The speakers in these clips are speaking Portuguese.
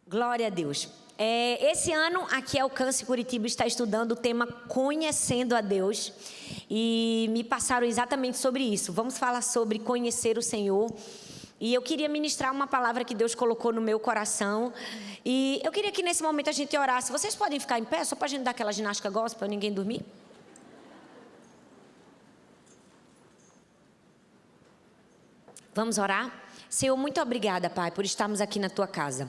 Glória a Deus. Esse ano, aqui Alcance Curitiba está estudando o tema Conhecendo a Deus. E me passaram exatamente sobre isso. Vamos falar sobre conhecer o Senhor. E eu queria ministrar uma palavra que Deus colocou no meu coração. E eu queria que nesse momento a gente orasse. Vocês podem ficar em pé, só para a gente dar aquela ginástica gospel, para ninguém dormir? Vamos orar? Senhor, muito obrigada, Pai, por estarmos aqui na Tua casa.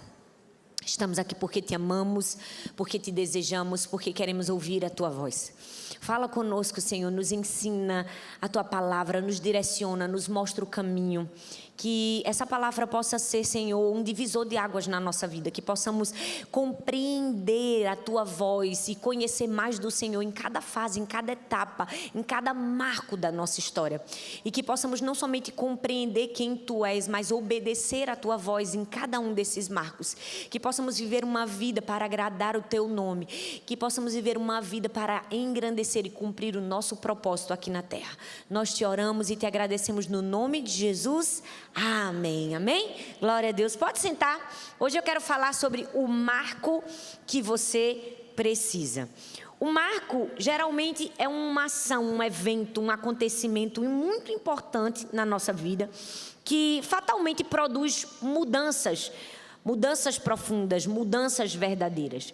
Estamos aqui porque Te amamos, porque Te desejamos, porque queremos ouvir a Tua voz. Fala conosco, Senhor, nos ensina a Tua palavra, nos direciona, nos mostra o caminho. Que essa palavra possa ser, Senhor, um divisor de águas na nossa vida. Que possamos compreender a Tua voz e conhecer mais do Senhor em cada fase, em cada etapa, em cada marco da nossa história. E que possamos não somente compreender quem Tu és, mas obedecer a Tua voz em cada um desses marcos. Que possamos viver uma vida para agradar o Teu nome. Que possamos viver uma vida para engrandecer e cumprir o nosso propósito aqui na terra. Nós Te oramos e Te agradecemos no nome de Jesus. Amém, amém? Glória a Deus. Pode sentar. Hoje eu quero falar sobre o marco que você precisa. O marco geralmente é uma ação, um evento, um acontecimento muito importante na nossa vida, que fatalmente produz mudanças profundas, mudanças verdadeiras.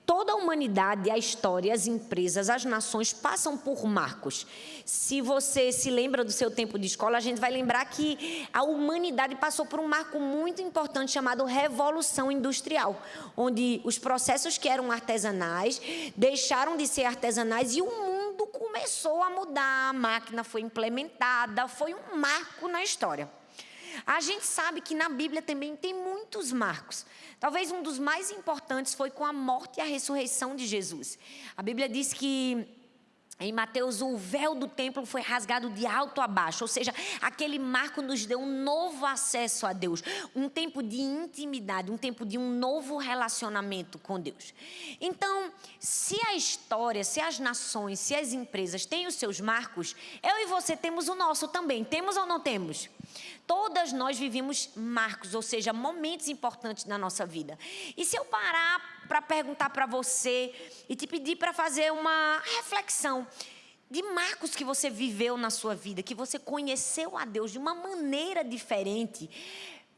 Toda a humanidade, a história, as empresas, as nações passam por marcos. Se você se lembra do seu tempo de escola, a gente vai lembrar que a humanidade passou por um marco muito importante chamado Revolução Industrial, onde os processos que eram artesanais deixaram de ser artesanais e o mundo começou a mudar, a máquina foi implementada, foi um marco na história. A gente sabe que na Bíblia também tem muitos marcos. Talvez um dos mais importantes foi com a morte e a ressurreição de Jesus. A Bíblia diz que em Mateus o véu do templo foi rasgado de alto a baixo, ou seja, aquele marco nos deu um novo acesso a Deus, um tempo de intimidade, um tempo de um novo relacionamento com Deus. Então, se a história, se as nações, se as empresas têm os seus marcos, eu e você temos o nosso também. Temos ou não temos? Todas nós vivemos marcos, ou seja, momentos importantes na nossa vida. E se eu parar para perguntar para você e te pedir para fazer uma reflexão de marcos que você viveu na sua vida, que você conheceu a Deus de uma maneira diferente,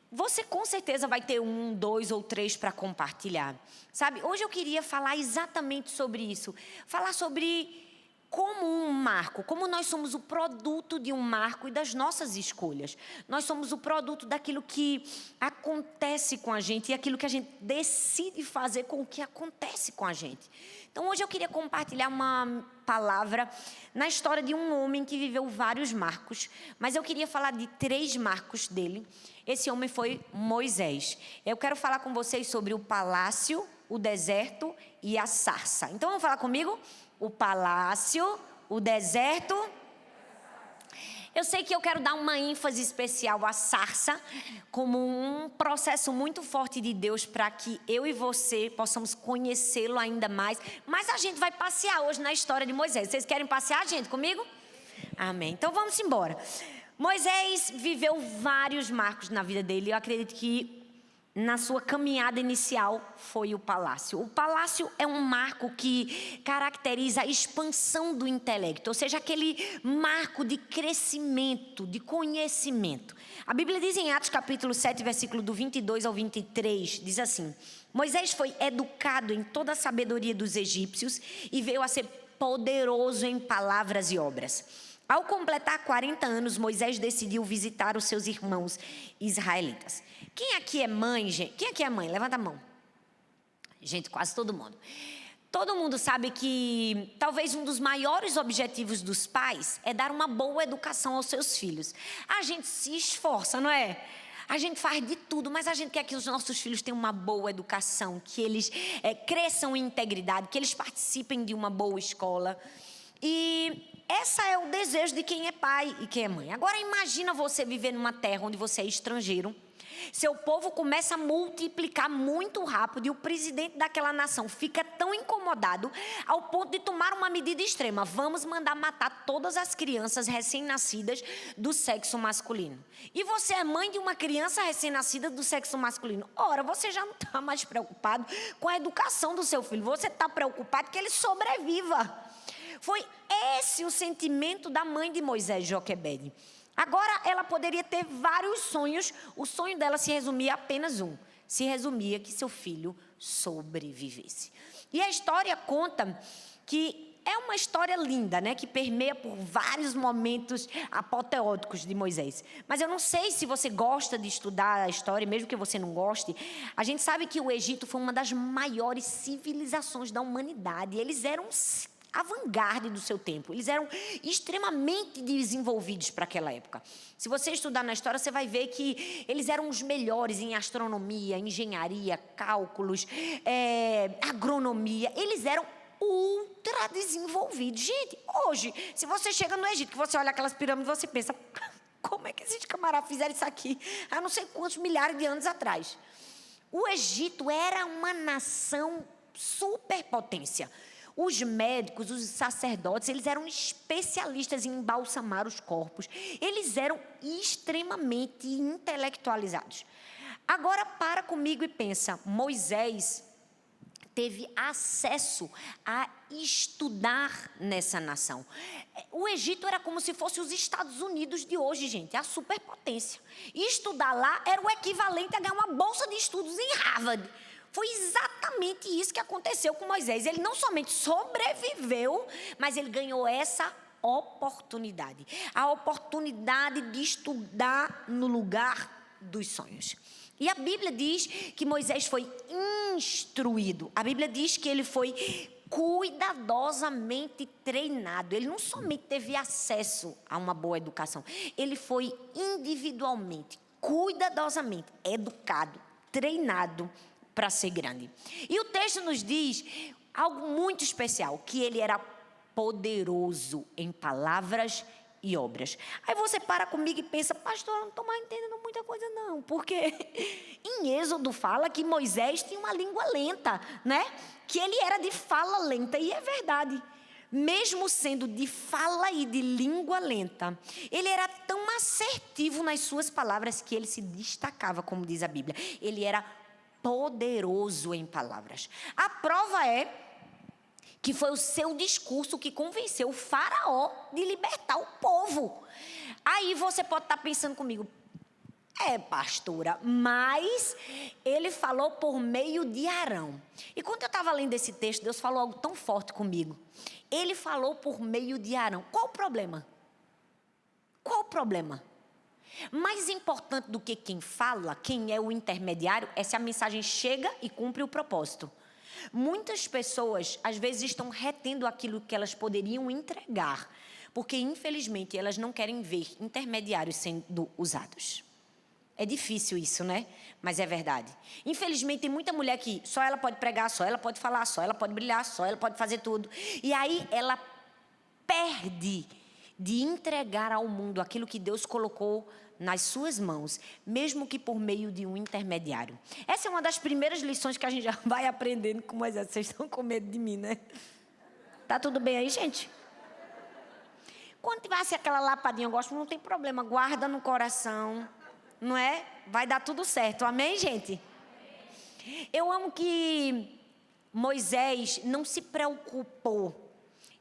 você com certeza vai ter 1, 2 ou 3 para compartilhar. Sabe, hoje eu queria falar exatamente sobre isso, falar sobre como um marco, como nós somos o produto de um marco e das nossas escolhas. Nós somos o produto daquilo que acontece com a gente e aquilo que a gente decide fazer com o que acontece com a gente. Então hoje eu queria compartilhar uma palavra na história de um homem que viveu vários marcos, mas eu queria falar de 3 marcos dele. Esse homem foi Moisés. Eu quero falar com vocês sobre o palácio, o deserto e a sarça. Então vamos falar comigo? O palácio, o deserto. Eu sei que eu quero dar uma ênfase especial à sarça, como um processo muito forte de Deus para que eu e você possamos conhecê-lo ainda mais. Mas a gente vai passear hoje na história de Moisés. Vocês querem passear, gente, comigo? Amém. Então vamos embora. Moisés viveu vários marcos na vida dele. Eu acredito que na sua caminhada inicial foi o palácio. O palácio é um marco que caracteriza a expansão do intelecto, ou seja, aquele marco de crescimento, de conhecimento. A Bíblia diz em Atos capítulo 7, versículo do 22 ao 23, diz assim: Moisés foi educado em toda a sabedoria dos egípcios e veio a ser poderoso em palavras e obras. Ao completar 40 anos, Moisés decidiu visitar os seus irmãos israelitas. Quem aqui é mãe, gente? Quem aqui é mãe? Levanta a mão. Gente, quase todo mundo. Todo mundo sabe que talvez um dos maiores objetivos dos pais é dar uma boa educação aos seus filhos. A gente se esforça, não é? A gente faz de tudo, mas a gente quer que os nossos filhos tenham uma boa educação, que eles cresçam em integridade, que eles participem de uma boa escola. E esse é o desejo de quem é pai e quem é mãe. Agora imagina você viver numa terra onde você é estrangeiro, Seu povo começa a multiplicar muito rápido e o presidente daquela nação fica tão incomodado ao ponto de tomar uma medida extrema. Vamos mandar matar todas as crianças recém-nascidas do sexo masculino. E você é mãe de uma criança recém-nascida do sexo masculino. Ora, você já não está mais preocupado com a educação do seu filho. Você está preocupado que ele sobreviva. Foi esse o sentimento da mãe de Moisés, Joquebede. Agora, ela poderia ter vários sonhos. O sonho dela se resumia a apenas um. Se resumia que seu filho sobrevivesse. E a história conta que é uma história linda, né? Que permeia por vários momentos apoteóticos de Moisés. Mas eu não sei se você gosta de estudar a história, mesmo que você não goste. A gente sabe que o Egito foi uma das maiores civilizações da humanidade. Eles eram a vanguarda do seu tempo. Eles eram extremamente desenvolvidos para aquela época. Se você estudar na história, você vai ver que eles eram os melhores em astronomia, engenharia, cálculos, agronomia. Eles eram ultra desenvolvidos. Gente, hoje, se você chega no Egito, que você olha aquelas pirâmides, você pensa, como é que esses camaradas fizeram isso aqui há não sei quantos milhares de anos atrás? O Egito era uma nação superpotência. Os médicos, os sacerdotes, eles eram especialistas em embalsamar os corpos. Eles eram extremamente intelectualizados. Agora, para comigo e pensa, Moisés teve acesso a estudar nessa nação. O Egito era como se fosse os Estados Unidos de hoje, gente, a superpotência. E estudar lá era o equivalente a ganhar uma bolsa de estudos em Harvard. Foi exatamente isso que aconteceu com Moisés. Ele não somente sobreviveu, mas ele ganhou essa oportunidade. A oportunidade de estudar no lugar dos sonhos. E a Bíblia diz que Moisés foi instruído. A Bíblia diz que ele foi cuidadosamente treinado. Ele não somente teve acesso a uma boa educação, ele foi individualmente, cuidadosamente educado, treinado para ser grande. E o texto nos diz algo muito especial, que ele era poderoso em palavras e obras. Aí você para comigo e pensa, pastor, eu não estou mais entendendo muita coisa não, porque em Êxodo fala que Moisés tinha uma língua lenta, né? Que ele era de fala lenta, e é verdade. Mesmo sendo de fala e de língua lenta, ele era tão assertivo nas suas palavras que ele se destacava, como diz a Bíblia. Ele era poderoso em palavras. A prova é que foi o seu discurso que convenceu o faraó de libertar o povo. Aí você pode estar pensando comigo, pastora, mas ele falou por meio de Arão. E quando eu estava lendo esse texto, Deus falou algo tão forte comigo. Ele falou por meio de Arão. Qual o problema? Qual o problema? Mais importante do que quem fala, quem é o intermediário, é se a mensagem chega e cumpre o propósito. Muitas pessoas, às vezes, estão retendo aquilo que elas poderiam entregar, porque, infelizmente, elas não querem ver intermediários sendo usados. É difícil isso, né? Mas é verdade. Infelizmente, tem muita mulher que só ela pode pregar, só ela pode falar, só ela pode brilhar, só ela pode fazer tudo. E aí, ela perde de entregar ao mundo aquilo que Deus colocou nas suas mãos, mesmo que por meio de um intermediário. Essa é uma das primeiras lições que a gente já vai aprendendo com Moisés. Vocês estão com medo de mim, né? Tá tudo bem aí, gente? Quando tivesse aquela lapadinha, eu gosto, não tem problema, guarda no coração, não é? Vai dar tudo certo, amém, gente? Eu amo que Moisés não se preocupou.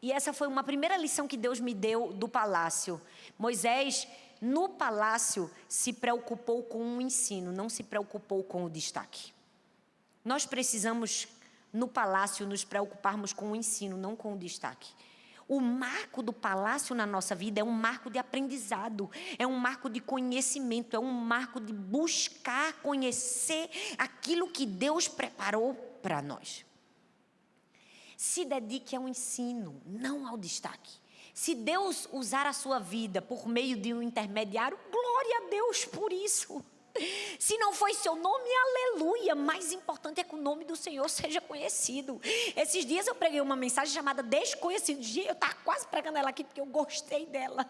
E essa foi uma primeira lição que Deus me deu do palácio. Moisés, no palácio, se preocupou com o ensino, não se preocupou com o destaque. Nós precisamos, no palácio, nos preocuparmos com o ensino, não com o destaque. O marco do palácio na nossa vida é um marco de aprendizado, é um marco de conhecimento, é um marco de buscar conhecer aquilo que Deus preparou para nós. Se dedique ao ensino, não ao destaque. Se Deus usar a sua vida por meio de um intermediário, glória a Deus por isso. Se não foi seu nome, aleluia. Mais importante é que o nome do Senhor seja conhecido. Esses dias eu preguei uma mensagem chamada Desconhecido. Eu estava quase pregando ela aqui porque eu gostei dela.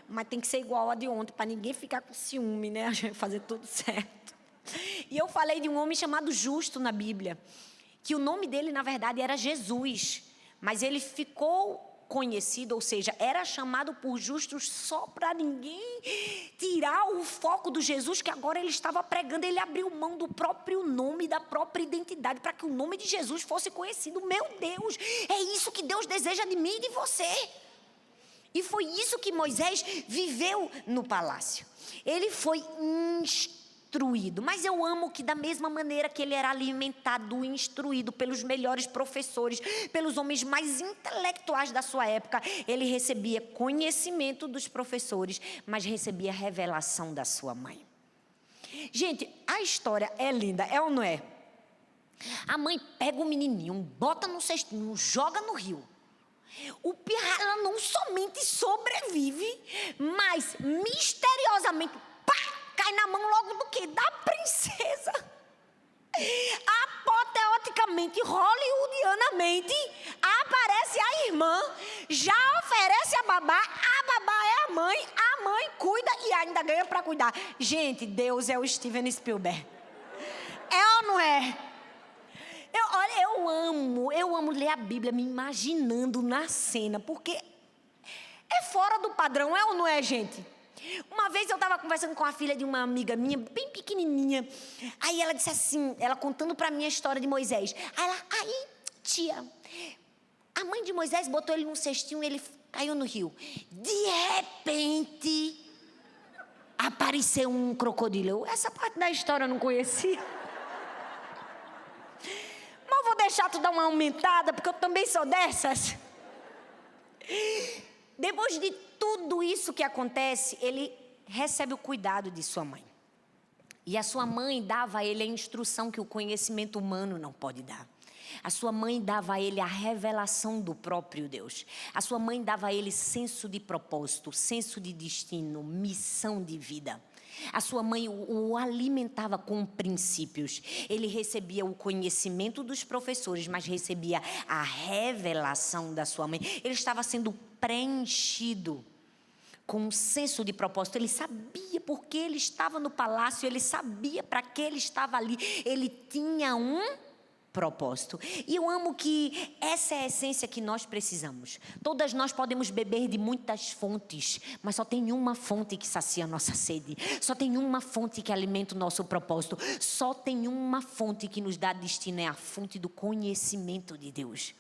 mas tem que ser igual a de ontem, para ninguém ficar com ciúme, né? A gente vai fazer tudo certo. E eu falei de um homem chamado Justo na Bíblia, que o nome dele, na verdade, era Jesus, mas ele ficou conhecido, ou seja, era chamado por justos só para ninguém tirar o foco do Jesus que agora ele estava pregando. Ele abriu mão do próprio nome, da própria identidade, para que o nome de Jesus fosse conhecido. Meu Deus, é isso que Deus deseja de mim e de você. E foi isso que Moisés viveu no palácio. Ele foi instruído. Mas eu amo que da mesma maneira que ele era alimentado, instruído pelos melhores professores, pelos homens mais intelectuais da sua época, ele recebia conhecimento dos professores, mas recebia revelação da sua mãe. Gente, a história é linda, é ou não é? A mãe pega o menininho, bota no cestinho, joga no rio. O pirralho não somente sobrevive, mas misteriosamente cai na mão logo do quê? Da princesa. Apoteoticamente, hollywoodianamente, aparece a irmã, já oferece a babá é a mãe cuida e ainda ganha para cuidar. Gente, Deus é o Steven Spielberg. É ou não é? Eu amo ler a Bíblia me imaginando na cena, porque é fora do padrão, é ou não é, gente? Uma vez eu estava conversando com a filha de uma amiga minha, bem pequenininha. Aí ela disse assim, ela contando para mim a história de Moisés. Aí, tia, a mãe de Moisés botou ele num cestinho e ele caiu no rio. De repente, apareceu um crocodilo. Essa parte da história eu não conhecia. Mas eu vou deixar tu dar uma aumentada, porque eu também sou dessas. Depois de tudo isso que acontece, ele recebe o cuidado de sua mãe. E a sua mãe dava a ele a instrução que o conhecimento humano não pode dar. A sua mãe dava a ele a revelação do próprio Deus. A sua mãe dava a ele senso de propósito, senso de destino, missão de vida. A sua mãe o alimentava com princípios. Ele recebia o conhecimento dos professores, mas recebia a revelação da sua mãe. Ele estava sendo preenchido com um senso de propósito. Ele sabia por que ele estava no palácio, ele sabia para que ele estava ali. Ele tinha um propósito. E eu amo que essa é a essência que nós precisamos. Todas nós podemos beber de muitas fontes, mas só tem uma fonte que sacia a nossa sede. Só tem uma fonte que alimenta o nosso propósito. Só tem uma fonte que nos dá destino, é a fonte do conhecimento de Deus.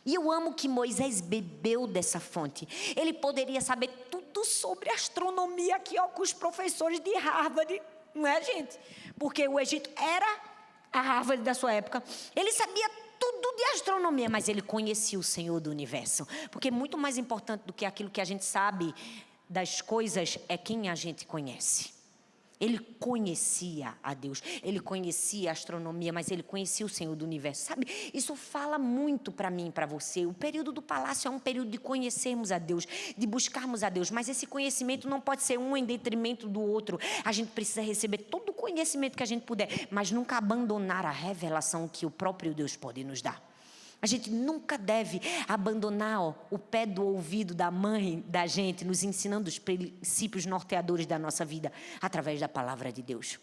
E eu amo que Moisés bebeu dessa fonte. Ele poderia saber tudo sobre astronomia aqui, ó, com os professores de Harvard, não é, gente? Porque o Egito era a Harvard da sua época. Ele sabia tudo de astronomia, mas ele conhecia o Senhor do universo. Porque muito mais importante do que aquilo que a gente sabe das coisas é quem a gente conhece. Ele conhecia a Deus, ele conhecia a astronomia, mas ele conhecia o Senhor do universo. Sabe, isso fala muito para mim e para você. O período do palácio é um período de conhecermos a Deus, de buscarmos a Deus. Mas esse conhecimento não pode ser um em detrimento do outro. A gente precisa receber todo o conhecimento que a gente puder, mas nunca abandonar a revelação que o próprio Deus pode nos dar. A gente nunca deve abandonar o pé do ouvido da mãe da gente, nos ensinando os princípios norteadores da nossa vida, através da palavra de Deus.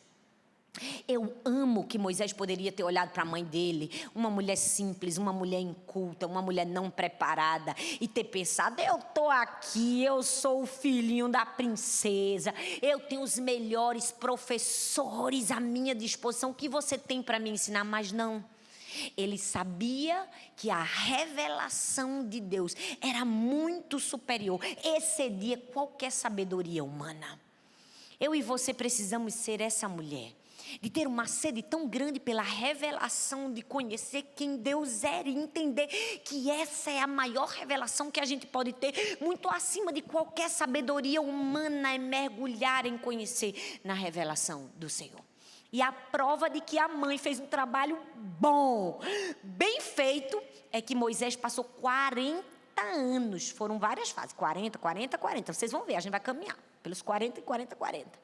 Eu amo que Moisés poderia ter olhado para a mãe dele, uma mulher simples, uma mulher inculta, uma mulher não preparada, e ter pensado, eu estou aqui, eu sou o filhinho da princesa, eu tenho os melhores professores à minha disposição, o que você tem para me ensinar? Mas não. Ele sabia que a revelação de Deus era muito superior, excedia qualquer sabedoria humana. Eu e você precisamos ser essa mulher, de ter uma sede tão grande pela revelação, de conhecer quem Deus é e entender que essa é a maior revelação que a gente pode ter, muito acima de qualquer sabedoria humana, é mergulhar em conhecer na revelação do Senhor. E a prova de que a mãe fez um trabalho bom, bem feito, é que Moisés passou 40 anos. Foram várias fases, 40. Vocês vão ver, a gente vai caminhar pelos 40 e 40.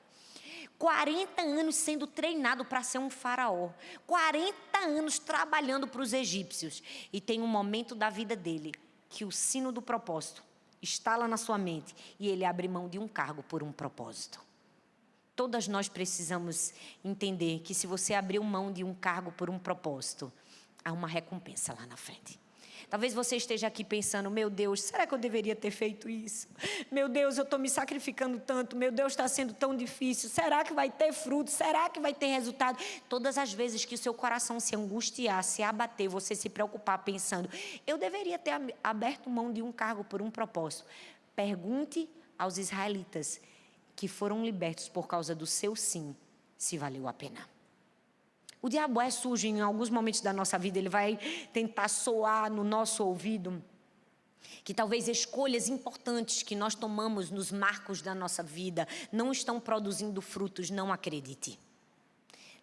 40 anos sendo treinado para ser um faraó. 40 anos trabalhando para os egípcios. E tem um momento da vida dele que o sino do propósito estala na sua mente e ele abre mão de um cargo por um propósito. Todas nós precisamos entender que se você abriu mão de um cargo por um propósito, há uma recompensa lá na frente. Talvez você esteja aqui pensando, meu Deus, será que eu deveria ter feito isso? Meu Deus, eu estou me sacrificando tanto, meu Deus, está sendo tão difícil, será que vai ter fruto? Será que vai ter resultado? Todas as vezes que o seu coração se angustiar, se abater, você se preocupar pensando, eu deveria ter aberto mão de um cargo por um propósito. Pergunte aos israelitas que foram libertos por causa do seu sim, se valeu a pena. O diabo é sujo em alguns momentos da nossa vida, ele vai tentar soar no nosso ouvido que talvez escolhas importantes que nós tomamos nos marcos da nossa vida não estão produzindo frutos. Não acredite.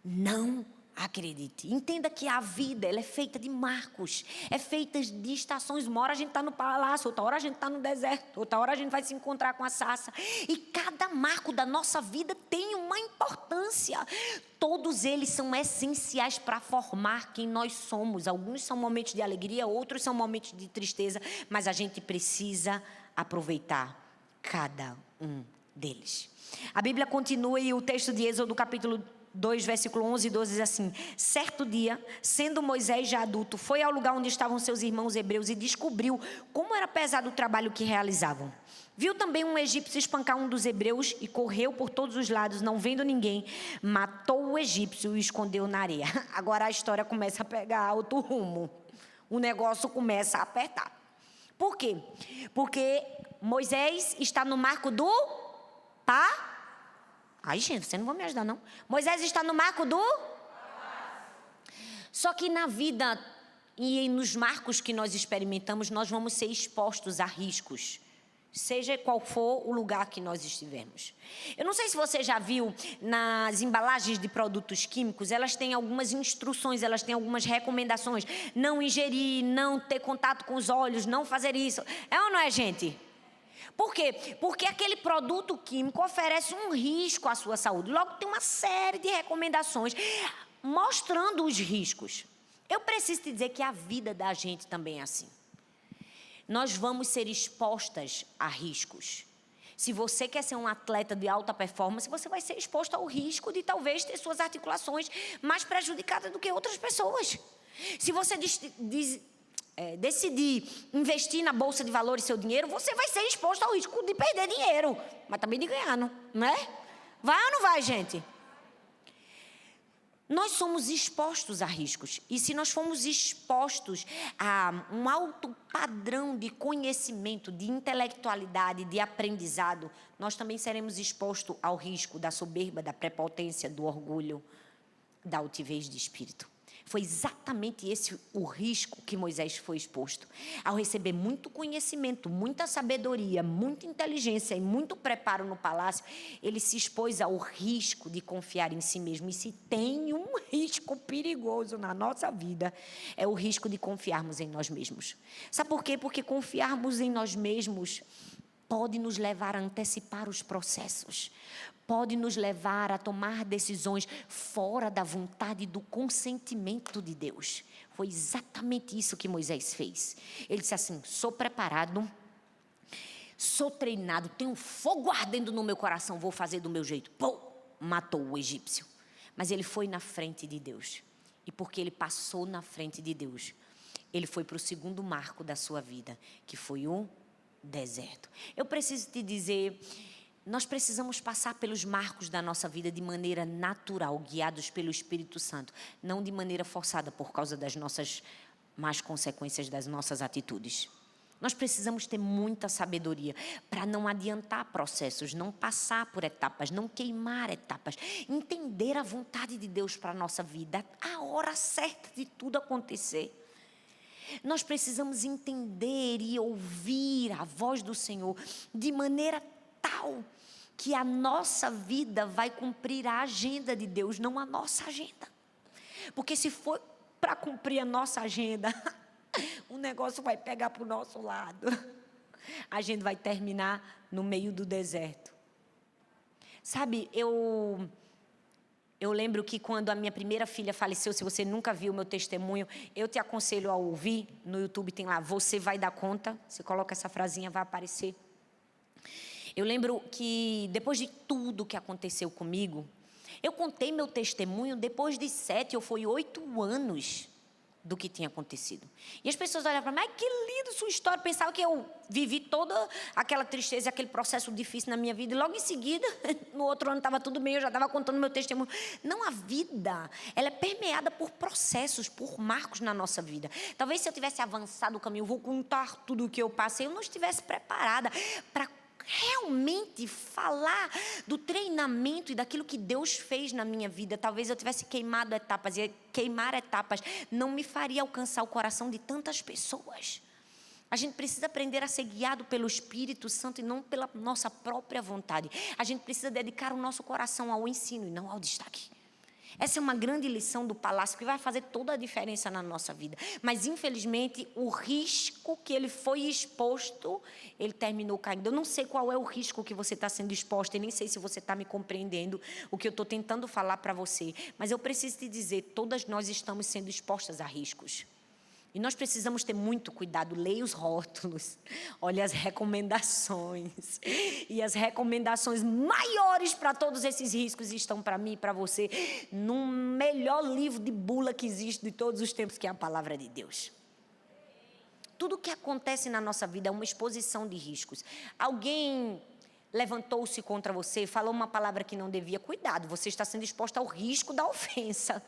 Não acredite. Entenda que a vida ela é feita de marcos, é feita de estações. Uma hora a gente está no palácio, outra hora a gente está no deserto, outra hora a gente vai se encontrar com a sarça. E cada marco da nossa vida tem uma importância. Todos eles são essenciais para formar quem nós somos. Alguns são momentos de alegria, outros são momentos de tristeza, mas a gente precisa aproveitar cada um deles. A Bíblia continua e o texto de Êxodo, capítulo 2, versículo 11 e 12 diz assim: certo dia, sendo Moisés já adulto, foi ao lugar onde estavam seus irmãos hebreus e descobriu como era pesado o trabalho que realizavam. Viu também um egípcio espancar um dos hebreus e correu por todos os lados, não vendo ninguém, matou o egípcio e o escondeu na areia. Agora a história começa a pegar alto rumo, o negócio começa a apertar. Por quê? Porque Moisés está no marco do Ai, gente, você não vai me ajudar, não. Moisés está no marco do Só que na vida e nos marcos que nós experimentamos, nós vamos ser expostos a riscos, seja qual for o lugar que nós estivermos. Eu não sei se você já viu nas embalagens de produtos químicos, elas têm algumas instruções, elas têm algumas recomendações. Não ingerir, não ter contato com os olhos, não fazer isso. É ou não é, gente? Por quê? Porque aquele produto químico oferece um risco à sua saúde. Logo, tem uma série de recomendações mostrando os riscos. Eu preciso te dizer que a vida da gente também é assim. Nós vamos ser expostas a riscos. Se você quer ser um atleta de alta performance, você vai ser exposto ao risco de talvez ter suas articulações mais prejudicadas do que outras pessoas. Se você decidir investir na bolsa de valores seu dinheiro, você vai ser exposto ao risco de perder dinheiro, mas também de ganhar, não é? Vai ou não vai, gente? Nós somos expostos a riscos, e se nós formos expostos a um alto padrão de conhecimento, de intelectualidade, de aprendizado, nós também seremos expostos ao risco da soberba, da prepotência, do orgulho, da altivez de espírito. Foi exatamente esse o risco que Moisés foi exposto. Ao receber muito conhecimento, muita sabedoria, muita inteligência e muito preparo no palácio, ele se expôs ao risco de confiar em si mesmo. E se tem um risco perigoso na nossa vida, é o risco de confiarmos em nós mesmos. Sabe por quê? Porque confiarmos em nós mesmos pode nos levar a antecipar os processos, pode nos levar a tomar decisões fora da vontade e do consentimento de Deus. Foi exatamente isso que Moisés fez. Ele disse assim: sou preparado, sou treinado, tenho fogo ardendo no meu coração, vou fazer do meu jeito. Pô, matou o egípcio. Mas ele foi na frente de Deus. E porque ele passou na frente de Deus, ele foi para o segundo marco da sua vida, que foi o deserto. Eu preciso te dizer, nós precisamos passar pelos marcos da nossa vida de maneira natural, guiados pelo Espírito Santo, não de maneira forçada por causa das nossas más consequências das nossas atitudes. Nós precisamos ter muita sabedoria para não adiantar processos, não passar por etapas, não queimar etapas, entender a vontade de Deus para a nossa vida, a hora certa de tudo acontecer. Nós precisamos entender e ouvir a voz do Senhor de maneira tal que a nossa vida vai cumprir a agenda de Deus, não a nossa agenda. Porque se for para cumprir a nossa agenda, o negócio vai pegar para o nosso lado. A gente vai terminar no meio do deserto. Sabe, eu Eu lembro que quando a minha primeira filha faleceu, se você nunca viu o meu testemunho, eu te aconselho a ouvir, no YouTube tem lá, Você Vai Dar Conta, você coloca essa frasinha, vai aparecer. Eu lembro que depois de tudo que aconteceu comigo, eu contei meu testemunho depois de 7 ou foi 8 anos do que tinha acontecido. E as pessoas olhavam para mim, ai, que lindo sua história. Pensavam que eu vivi toda aquela tristeza, aquele processo difícil na minha vida. E logo em seguida, no outro ano estava tudo bem, eu já estava contando meu testemunho. Não, a vida, ela é permeada por processos, por marcos na nossa vida. Talvez se eu tivesse avançado o caminho, vou contar tudo o que eu passei, eu não estivesse preparada para realmente falar do treinamento e daquilo que Deus fez na minha vida. Talvez eu tivesse queimado etapas, e queimar etapas não me faria alcançar o coração de tantas pessoas. A gente precisa aprender a ser guiado pelo Espírito Santo e não pela nossa própria vontade. A gente precisa dedicar o nosso coração ao ensino e não ao destaque. Essa é uma grande lição do palácio que vai fazer toda a diferença na nossa vida. Mas, infelizmente, o risco que ele foi exposto, ele terminou caindo. Eu não sei qual é o risco que você está sendo exposto, e nem sei se você está me compreendendo o que eu estou tentando falar para você. Mas eu preciso te dizer, todas nós estamos sendo expostas a riscos. E nós precisamos ter muito cuidado, leia os rótulos, olhe as recomendações. E as recomendações maiores para todos esses riscos estão para mim e para você, no melhor livro de bula que existe de todos os tempos, que é a Palavra de Deus. Tudo que acontece na nossa vida é uma exposição de riscos. Alguém levantou-se contra você, falou uma palavra que não devia, cuidado, você está sendo exposto ao risco da ofensa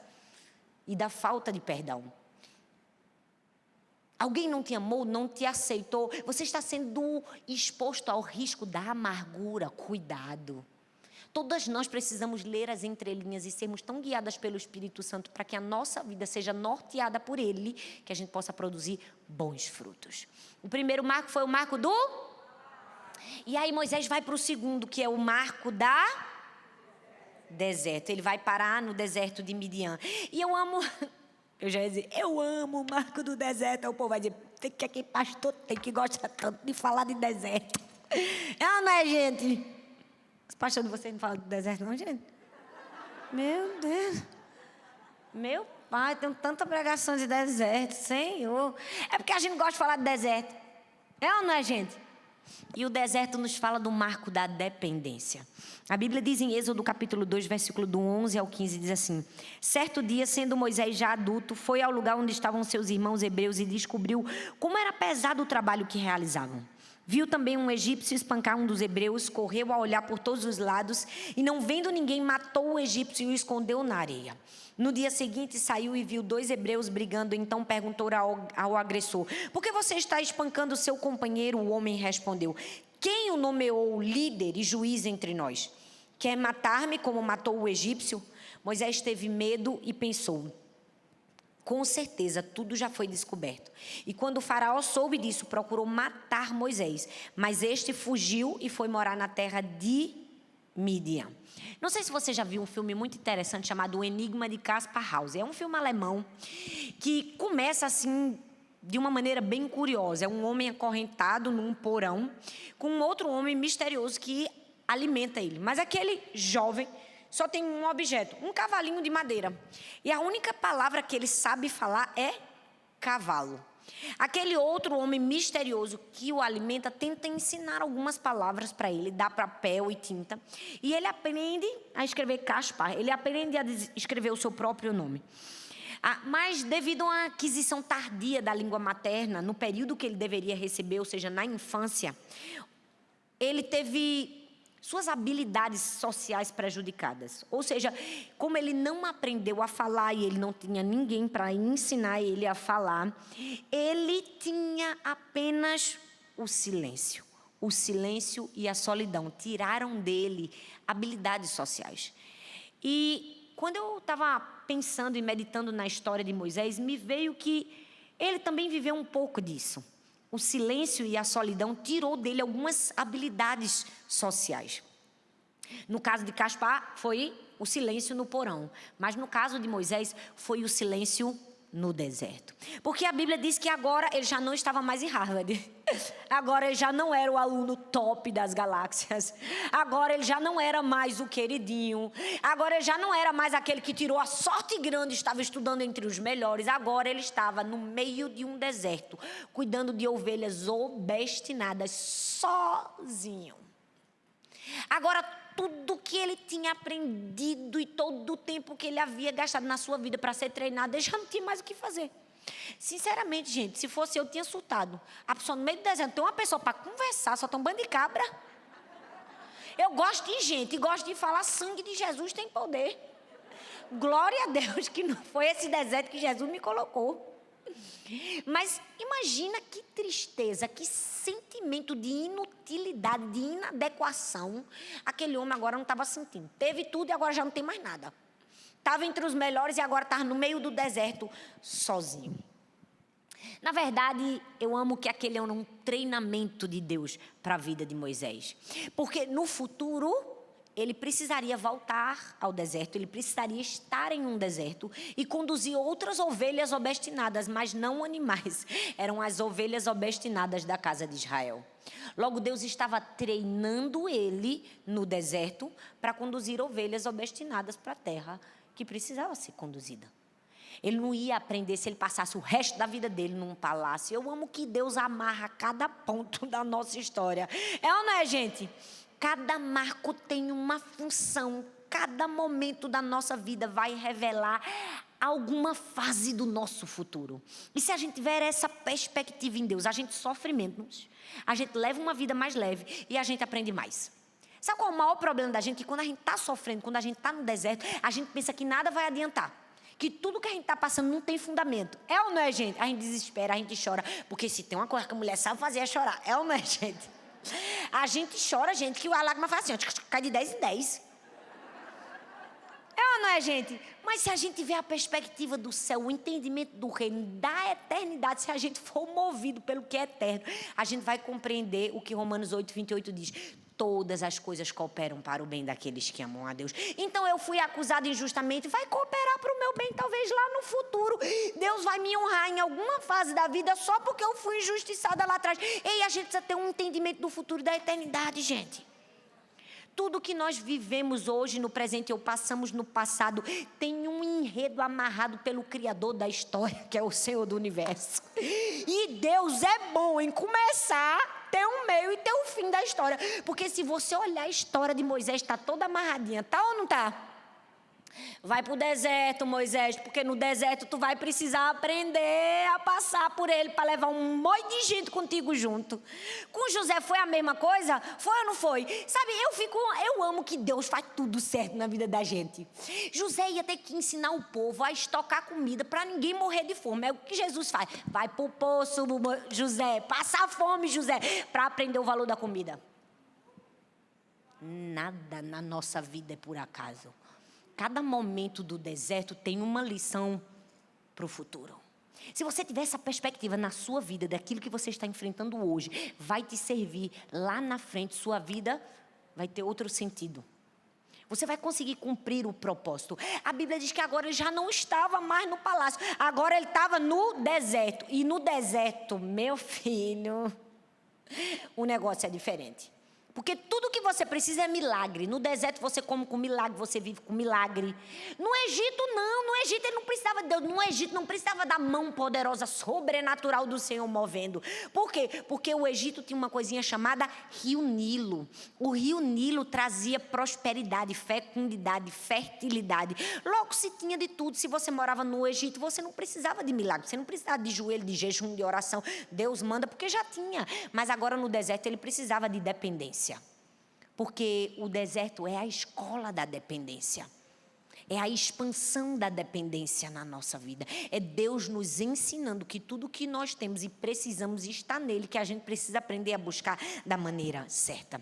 e da falta de perdão. Alguém não te amou, não te aceitou, você está sendo exposto ao risco da amargura. Cuidado. Todas nós precisamos ler as entrelinhas e sermos tão guiadas pelo Espírito Santo para que a nossa vida seja norteada por Ele, que a gente possa produzir bons frutos. O primeiro marco foi o marco do... E aí Moisés vai para o segundo, que é o marco da... deserto. Ele vai parar no deserto de Midian. E eu amo... Eu já ia dizer, eu amo o marco do deserto. Aí o povo vai dizer, tem que aqui, pastor, tem que gostar tanto de falar de deserto. Não é, gente? Os pastores de vocês não falam do deserto, não, gente? Meu Deus. Meu pai, tem tanta pregação de deserto, Senhor. É porque a gente gosta de falar de deserto. É ou não é, gente? E o deserto nos fala do marco da dependência. A Bíblia diz em Êxodo capítulo 2, versículo do 11 ao 15, diz assim: certo dia, sendo Moisés já adulto, foi ao lugar onde estavam seus irmãos hebreus e descobriu como era pesado o trabalho que realizavam. Viu também um egípcio espancar um dos hebreus, correu a olhar por todos os lados e, não vendo ninguém, matou o egípcio e o escondeu na areia. No dia seguinte saiu e viu 2 hebreus brigando, então perguntou ao agressor: por que você está espancando seu companheiro? O homem respondeu: quem o nomeou líder e juiz entre nós? Quer matar-me como matou o egípcio? Moisés teve medo e pensou: com certeza tudo já foi descoberto. E quando o faraó soube disso, procurou matar Moisés, mas este fugiu e foi morar na terra de Midian. Não sei se você já viu um filme muito interessante chamado O Enigma de Caspar Hauser. É um filme alemão que começa assim de uma maneira bem curiosa. É um homem acorrentado num porão com um outro homem misterioso que alimenta ele. Mas aquele jovem só tem um objeto, um cavalinho de madeira. E a única palavra que ele sabe falar é cavalo. Aquele outro homem misterioso que o alimenta tenta ensinar algumas palavras para ele, dá papel e tinta. E ele aprende a escrever Caspar, ele aprende a escrever o seu próprio nome. Mas devido a uma aquisição tardia da língua materna, no período que ele deveria receber, ou seja, na infância, ele teve suas habilidades sociais prejudicadas. Ou seja, como ele não aprendeu a falar e ele não tinha ninguém para ensinar ele a falar, ele tinha apenas o silêncio. O silêncio e a solidão tiraram dele habilidades sociais. E quando eu estava pensando e meditando na história de Moisés, me veio que ele também viveu um pouco disso. O silêncio e a solidão tirou dele algumas habilidades sociais. No caso de Caspar, foi o silêncio no porão. Mas no caso de Moisés, foi o silêncio no deserto. Porque a Bíblia diz que agora ele já não estava mais em Harvard. Agora ele já não era o aluno top das galáxias. Agora ele já não era mais o queridinho. Agora ele já não era mais aquele que tirou a sorte grande e estava estudando entre os melhores. Agora ele estava no meio de um deserto, cuidando de ovelhas obstinadas, sozinho. Agora, tudo que ele tinha aprendido e todo o tempo que ele havia gastado na sua vida para ser treinado, ele já não tinha mais o que fazer. Sinceramente, gente, se fosse eu tinha surtado. A pessoa no meio do deserto, tem uma pessoa para conversar, só tem um bando de cabra. Eu gosto de gente, gosto de falar, sangue de Jesus tem poder. Glória a Deus que não foi esse deserto que Jesus me colocou. Mas imagina que tristeza, que sentimento de inutilidade, de inadequação aquele homem agora não estava sentindo. Teve tudo e agora já não tem mais nada. Estava entre os melhores e agora estava no meio do deserto, sozinho. Na verdade, eu amo que aquele era um treinamento de Deus para a vida de Moisés. Porque no futuro, ele precisaria voltar ao deserto, ele precisaria estar em um deserto e conduzir outras ovelhas obstinadas, mas não animais. Eram as ovelhas obstinadas da casa de Israel. Logo, Deus estava treinando ele no deserto para conduzir ovelhas obstinadas para a terra que precisava ser conduzida. Ele não ia aprender se ele passasse o resto da vida dele num palácio. Eu amo que Deus amarra cada ponto da nossa história. É ou não é, gente? Cada marco tem uma função. Cada momento da nossa vida vai revelar alguma fase do nosso futuro. E se a gente tiver essa perspectiva em Deus, a gente sofre menos, a gente leva uma vida mais leve e a gente aprende mais. Sabe qual é o maior problema da gente? Que quando a gente está sofrendo, quando a gente está no deserto, a gente pensa que nada vai adiantar. Que tudo que a gente está passando não tem fundamento. É ou não é, gente? A gente desespera, a gente chora. Porque se tem uma coisa que a mulher sabe fazer é chorar. É ou não é, gente? A gente chora, gente, que a lágrima faz assim, ó, cai de 10 em 10. É ou não é, gente? Mas se a gente vê a perspectiva do céu, o entendimento do reino, da eternidade, se a gente for movido pelo que é eterno, a gente vai compreender o que Romanos 8:28 diz. Todas as coisas cooperam para o bem daqueles que amam a Deus. Então eu fui acusado injustamente, vai cooperar para o meu bem, talvez lá no futuro. Deus vai me honrar em alguma fase da vida só porque eu fui injustiçada lá atrás. Ei, a gente precisa ter um entendimento do futuro e da eternidade, gente. Tudo que nós vivemos hoje, no presente, ou passamos no passado, tem um enredo amarrado pelo Criador da história, que é o Senhor do Universo. E Deus é bom em começar, ter um meio e ter um fim da história. Porque se você olhar a história de Moisés, está toda amarradinha, tá ou não tá? Vai para o deserto, Moisés, porque no deserto tu vai precisar aprender a passar por ele para levar um monte de gente contigo junto. Com José foi a mesma coisa? Foi ou não foi? Sabe, eu amo que Deus faz tudo certo na vida da gente. José ia ter que ensinar o povo a estocar comida para ninguém morrer de fome. É o que Jesus faz. Vai para o poço, José, passa fome, José, para aprender o valor da comida. Nada na nossa vida é por acaso. Cada momento do deserto tem uma lição para o futuro. Se você tiver essa perspectiva na sua vida, daquilo que você está enfrentando hoje, vai te servir lá na frente, sua vida vai ter outro sentido. Você vai conseguir cumprir o propósito. A Bíblia diz que agora ele já não estava mais no palácio, agora ele estava no deserto. E no deserto, meu filho, o negócio é diferente. Porque tudo que você precisa é milagre. No deserto você come com milagre, você vive com milagre. No Egito não, no Egito ele não precisava de Deus. No Egito não precisava da mão poderosa, sobrenatural do Senhor movendo. Por quê? Porque o Egito tinha uma coisinha chamada Rio Nilo. O Rio Nilo trazia prosperidade, fecundidade, fertilidade. Logo se tinha de tudo. Se você morava no Egito, você não precisava de milagre. Você não precisava de joelho, de jejum, de oração. Deus manda porque já tinha. Mas agora no deserto ele precisava de dependência. Porque o deserto é a escola da dependência. É a expansão da dependência na nossa vida. É Deus nos ensinando que tudo que nós temos e precisamos está nele, que a gente precisa aprender a buscar da maneira certa.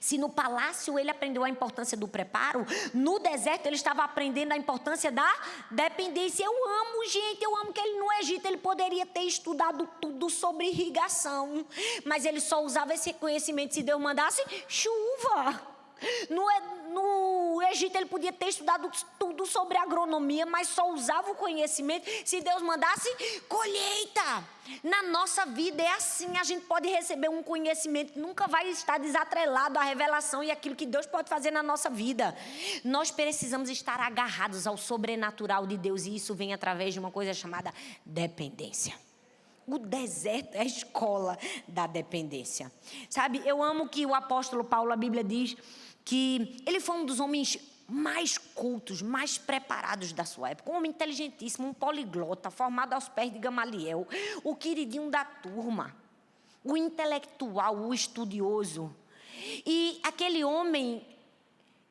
Se no palácio ele aprendeu a importância do preparo, no deserto ele estava aprendendo a importância da dependência. Eu amo, gente, eu amo que ele no Egito ele poderia ter estudado tudo sobre irrigação, mas ele só usava esse conhecimento se Deus mandasse chuva. No No Egito ele podia ter estudado tudo sobre agronomia, mas só usava o conhecimento se Deus mandasse colheita. Na nossa vida é assim, a gente pode receber um conhecimento, nunca vai estar desatrelado à revelação e aquilo que Deus pode fazer na nossa vida. Nós precisamos estar agarrados ao sobrenatural de Deus, e isso vem através de uma coisa chamada dependência. O deserto é a escola da dependência. Sabe, eu amo que o apóstolo Paulo, a Bíblia diz que ele foi um dos homens mais cultos, mais preparados da sua época. Um homem inteligentíssimo, um poliglota, formado aos pés de Gamaliel, o queridinho da turma, o intelectual, o estudioso. E aquele homem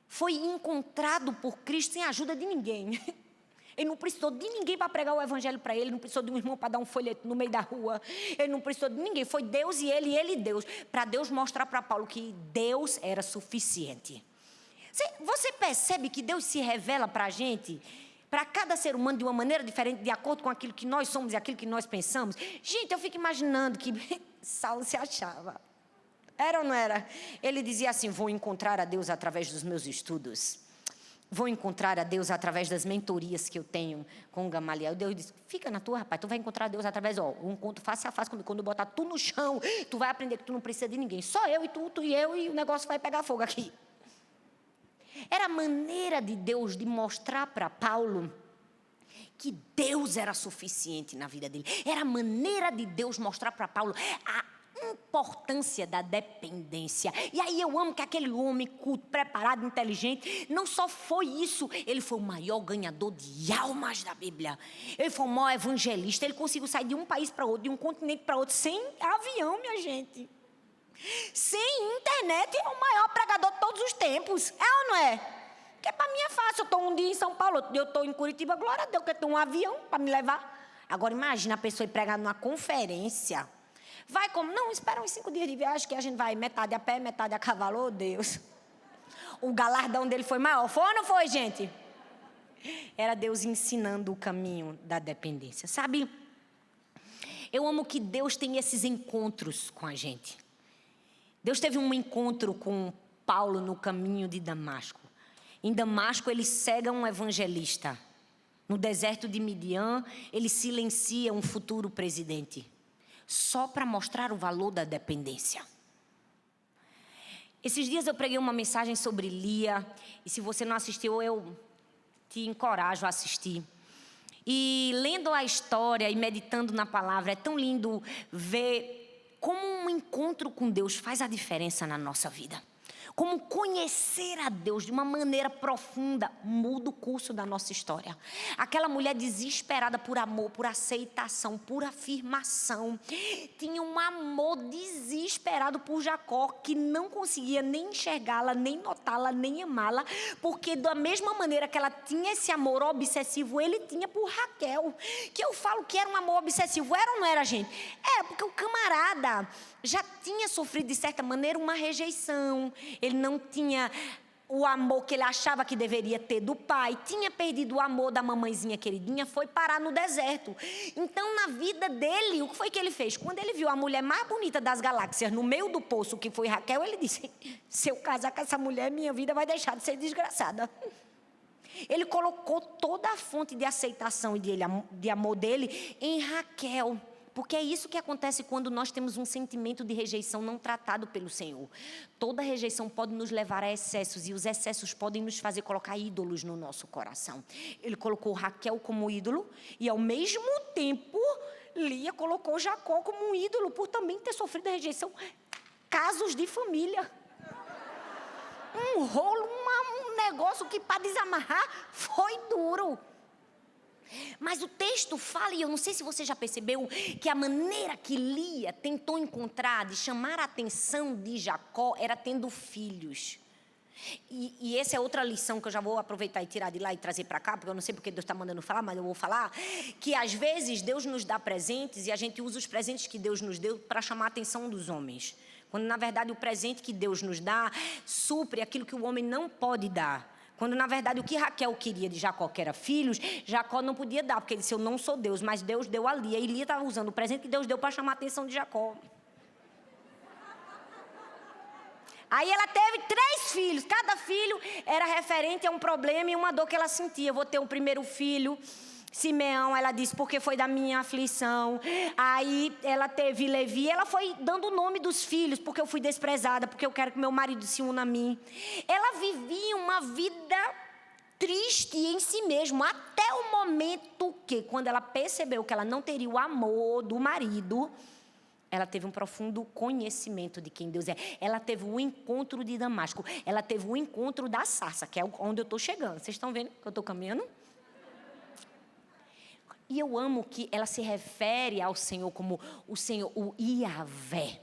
foi encontrado por Cristo sem a ajuda de ninguém. Ele não precisou de ninguém para pregar o evangelho para ele, não precisou de um irmão para dar um folheto no meio da rua, ele não precisou de ninguém, foi Deus e ele Deus, para Deus mostrar para Paulo que Deus era suficiente. Você percebe que Deus se revela para a gente, para cada ser humano de uma maneira diferente, de acordo com aquilo que nós somos e aquilo que nós pensamos? Gente, eu fico imaginando que Saulo se achava. Era ou não era? Ele dizia assim: vou encontrar a Deus através dos meus estudos. Vou encontrar a Deus através das mentorias que eu tenho com o Gamaliel. Deus disse: fica na tua, rapaz, tu vai encontrar a Deus através, um encontro face a face comigo. Quando eu botar tu no chão, tu vai aprender que tu não precisa de ninguém. Só eu e tu e eu, e o negócio vai pegar fogo aqui. Era a maneira de Deus de mostrar para Paulo que Deus era suficiente na vida dele. Era a maneira de Deus mostrar para Paulo a importância da dependência. E aí eu amo que aquele homem culto, preparado, inteligente, não só foi isso, ele foi o maior ganhador de almas da Bíblia. Ele foi o maior evangelista. Ele conseguiu sair de um país para outro, de um continente para outro, sem avião, minha gente. Sem internet, é o maior pregador de todos os tempos. É ou não é? Porque para mim é fácil. Eu estou um dia em São Paulo, outro dia eu estou em Curitiba, glória a Deus, que eu tenho um avião para me levar. Agora imagina a pessoa ir pregar numa conferência. Vai como? Não, espera uns 5 dias de viagem, que a gente vai metade a pé, metade a cavalo. Oh, Deus. O galardão dele foi maior. Foi ou não foi, gente? Era Deus ensinando o caminho da dependência. Sabe, eu amo que Deus tem esses encontros com a gente. Deus teve um encontro com Paulo no caminho de Damasco. Em Damasco, ele cega um evangelista. No deserto de Midian, ele silencia um futuro presidente. Só para mostrar o valor da dependência. Esses dias eu preguei uma mensagem sobre Lia, e se você não assistiu, eu te encorajo a assistir. E lendo a história e meditando na palavra, é tão lindo ver como um encontro com Deus faz a diferença na nossa vida. Como conhecer a Deus de uma maneira profunda muda o curso da nossa história. Aquela mulher desesperada por amor, por aceitação, por afirmação, tinha um amor desesperado por Jacó, que não conseguia nem enxergá-la, nem notá-la, nem amá-la, porque da mesma maneira que ela tinha esse amor obsessivo, ele tinha por Raquel, que eu falo que era um amor obsessivo. Era ou não era, gente? Era, porque o camarada já tinha sofrido de certa maneira uma rejeição. Ele não tinha o amor que ele achava que deveria ter do pai, tinha perdido o amor da mamãezinha queridinha, foi parar no deserto. Então, na vida dele, o que foi que ele fez? Quando ele viu a mulher mais bonita das galáxias no meio do poço, que foi Raquel, ele disse: se eu casar com essa mulher, minha vida vai deixar de ser desgraçada. Ele colocou toda a fonte de aceitação e de amor dele em Raquel. Porque é isso que acontece quando nós temos um sentimento de rejeição não tratado pelo Senhor. Toda rejeição pode nos levar a excessos, e os excessos podem nos fazer colocar ídolos no nosso coração. Ele colocou Raquel como ídolo, e ao mesmo tempo Lia colocou Jacó como um ídolo, por também ter sofrido a rejeição. Casos de família. Um rolo, um negócio que para desamarrar foi duro. Mas o texto fala, e eu não sei se você já percebeu, que a maneira que Lia tentou encontrar de chamar a atenção de Jacó era tendo filhos. E essa é outra lição que eu já vou aproveitar e tirar de lá e trazer para cá, porque eu não sei porque Deus está mandando falar, mas eu vou falar, que às vezes Deus nos dá presentes e a gente usa os presentes que Deus nos deu para chamar a atenção dos homens. Quando na verdade o presente que Deus nos dá supre aquilo que o homem não pode dar. Quando, na verdade, o que Raquel queria de Jacó, que era filhos, Jacó não podia dar, porque ele disse: eu não sou Deus, mas Deus deu a Lia. E Lia estava usando o presente que Deus deu para chamar a atenção de Jacó. Aí ela teve 3 filhos. Cada filho era referente a um problema e uma dor que ela sentia. Eu vou ter um primeiro filho, Simeão, ela disse, porque foi da minha aflição. Aí ela teve Levi, ela foi dando o nome dos filhos, porque eu fui desprezada, porque eu quero que meu marido se una a mim. Ela vivia uma vida triste em si mesma, até o momento que, quando ela percebeu que ela não teria o amor do marido, ela teve um profundo conhecimento de quem Deus é. Ela teve o encontro de Damasco, ela teve o encontro da sarça, que é onde eu estou chegando. Vocês estão vendo que eu estou caminhando? E eu amo que ela se refere ao Senhor como o Senhor, o Iavé.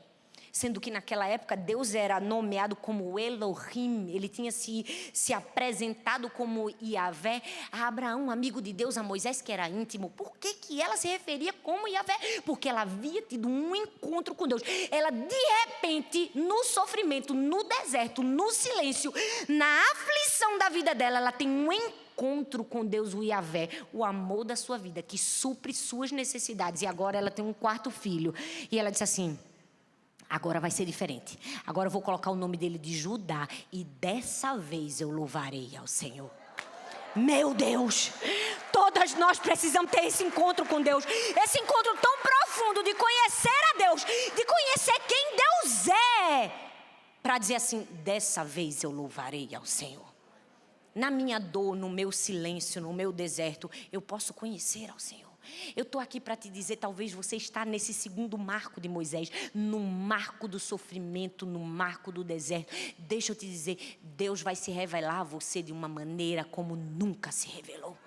Sendo que naquela época Deus era nomeado como Elohim. Ele tinha se apresentado como Iavé a Abraão, amigo de Deus, a Moisés, que era íntimo. Por que ela se referia como Iavé? Porque ela havia tido um encontro com Deus. Ela, de repente, no sofrimento, no deserto, no silêncio, na aflição da vida dela, ela tem um encontro com Deus, o Iavé, o amor da sua vida, que supre suas necessidades. E agora ela tem um 4º filho. E ela disse assim: agora vai ser diferente. Agora eu vou colocar o nome dele de Judá. E dessa vez eu louvarei ao Senhor. Meu Deus! Todas nós precisamos ter esse encontro com Deus. Esse encontro tão profundo de conhecer a Deus. De conhecer quem Deus é. Para dizer assim: dessa vez eu louvarei ao Senhor. Na minha dor, no meu silêncio, no meu deserto, eu posso conhecer ao Senhor. Eu estou aqui para te dizer, talvez você está nesse 2º marco de Moisés, no marco do sofrimento, no marco do deserto. Deixa eu te dizer, Deus vai se revelar a você de uma maneira como nunca se revelou.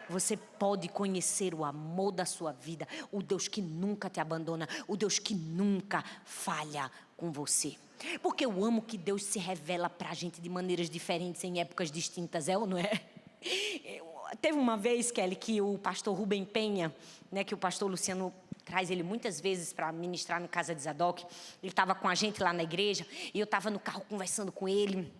Você pode conhecer o amor da sua vida, o Deus que nunca te abandona, o Deus que nunca falha com você. Porque eu amo que Deus se revela para a gente de maneiras diferentes, em épocas distintas, é ou não é? Teve uma vez, Kelly, que o pastor Rubem Penha, né, que o pastor Luciano traz ele muitas vezes para ministrar no Casa de Zadok, ele estava com a gente lá na igreja, e eu estava no carro conversando com ele,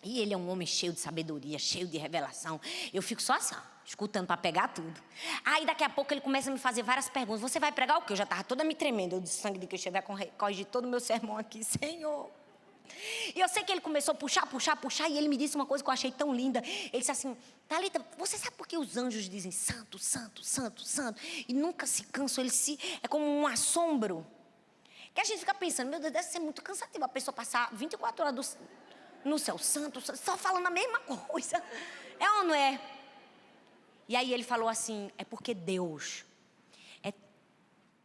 e ele é um homem cheio de sabedoria, cheio de revelação. Eu fico só assim, escutando para pegar tudo. Aí daqui a pouco ele começa a me fazer várias perguntas. Você vai pregar o quê? Eu já estava toda me tremendo. Eu disse: sangue de Cristo, vai corrigir todo o meu sermão aqui, Senhor. E eu sei que ele começou a puxar, e ele me disse uma coisa que eu achei tão linda. Ele disse assim: Thalita, você sabe por que os anjos dizem santo, santo, santo, santo, e nunca se cansam? É como um assombro. Que a gente fica pensando: meu Deus, deve ser muito cansativo a pessoa passar 24 horas no céu, santo, só falando a mesma coisa. É ou não é? E aí ele falou assim: é porque Deus é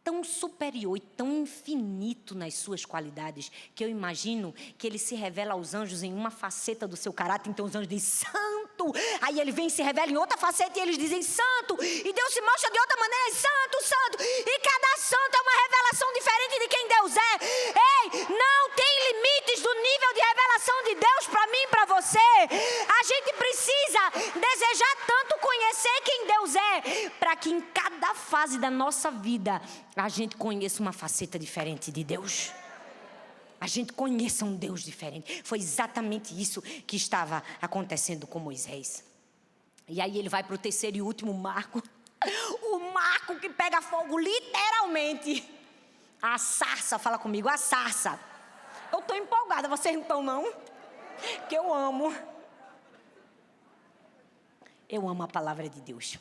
tão superior e tão infinito nas suas qualidades, que eu imagino que ele se revela aos anjos em uma faceta do seu caráter. Então os anjos dizem santo, aí ele vem e se revela em outra faceta e eles dizem santo, e Deus se mostra de outra maneira, santo, santo, e cada santo é uma revelação diferente de quem Deus é. Ei, não tem limites do nível de revelação de Deus para mim e para você. A gente precisa desejar tanto conhecer quem Deus é, para que em cada fase da nossa vida a gente conheça uma faceta diferente de Deus. A gente conheça um Deus diferente. Foi exatamente isso que estava acontecendo com Moisés. E aí ele vai para o 3º e último marco. O marco que pega fogo literalmente. A sarça, fala comigo, a sarça. Eu estou empolgada, vocês não estão não? Que eu amo. Eu amo a palavra de Deus.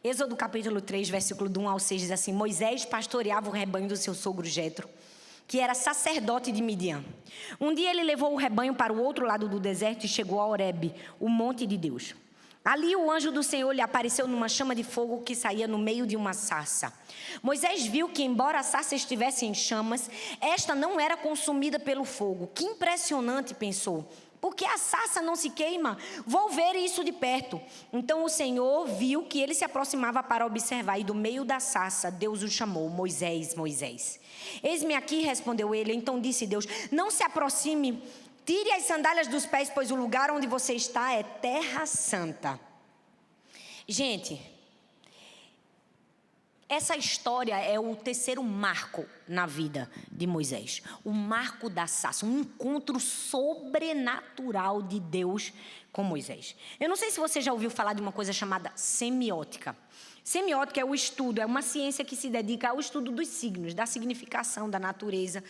Êxodo capítulo 3, versículo do 1 ao 6 diz assim: Moisés pastoreava o rebanho do seu sogro Jetro, que era sacerdote de Midian. Um dia ele levou o rebanho para o outro lado do deserto e chegou a Horebe, o monte de Deus. Ali o anjo do Senhor lhe apareceu numa chama de fogo que saía no meio de uma sarça. Moisés viu que, embora a sarça estivesse em chamas, esta não era consumida pelo fogo. Que impressionante, pensou. Por que a sarça não se queima? Vou ver isso de perto. Então o Senhor viu que ele se aproximava para observar, e do meio da sarça Deus o chamou: Moisés, Moisés. Eis-me aqui, respondeu ele. Então disse Deus: não se aproxime, tire as sandálias dos pés, pois o lugar onde você está é terra santa. Gente, Essa história é o terceiro marco na vida de Moisés. O marco da sarça, um encontro sobrenatural de Deus com Moisés. Eu não sei se você já ouviu falar de uma coisa chamada semiótica. Semiótica é o estudo, é uma ciência que se dedica ao estudo dos signos, da significação, da natureza.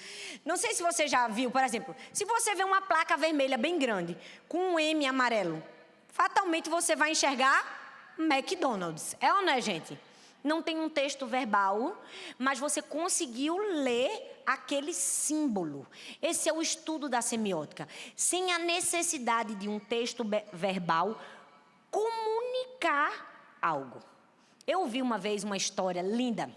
Não sei se você já viu, por exemplo, se você vê uma placa vermelha bem grande, com um M amarelo, fatalmente você vai enxergar McDonald's. É ou não é, gente? Não tem um texto verbal, mas você conseguiu ler aquele símbolo. Esse é o estudo da semiótica. Sem a necessidade de um texto verbal, comunicar algo. Eu ouvi uma vez uma história linda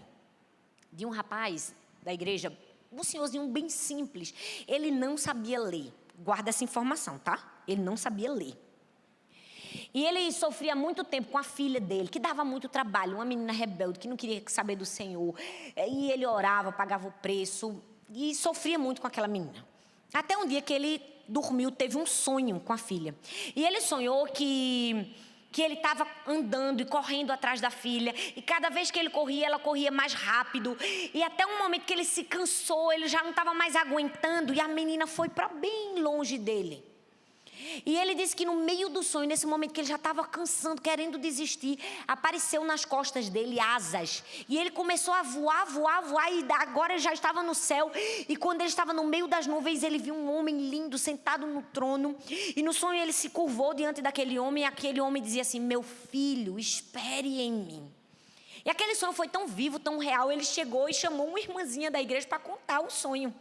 de um rapaz da igreja, um senhorzinho bem simples. Ele não sabia ler. Guarda essa informação, tá? Ele não sabia ler. E ele sofria muito tempo com a filha dele, que dava muito trabalho, uma menina rebelde, que não queria saber do Senhor. E ele orava, pagava o preço, e sofria muito com aquela menina. Até um dia que ele dormiu, teve um sonho com a filha. E ele sonhou que ele estava andando e correndo atrás da filha. E cada vez que ele corria, ela corria mais rápido. E até um momento que ele se cansou, ele já não estava mais aguentando. E a menina foi para bem longe dele. E ele disse que no meio do sonho, nesse momento que ele já estava cansando, querendo desistir, apareceu nas costas dele asas. E ele começou a voar, e agora ele já estava no céu. E quando ele estava no meio das nuvens, ele viu um homem lindo sentado no trono. E no sonho ele se curvou diante daquele homem, e aquele homem dizia assim: meu filho, espere em mim. E aquele sonho foi tão vivo, tão real, ele chegou e chamou uma irmãzinha da igreja para contar o sonho.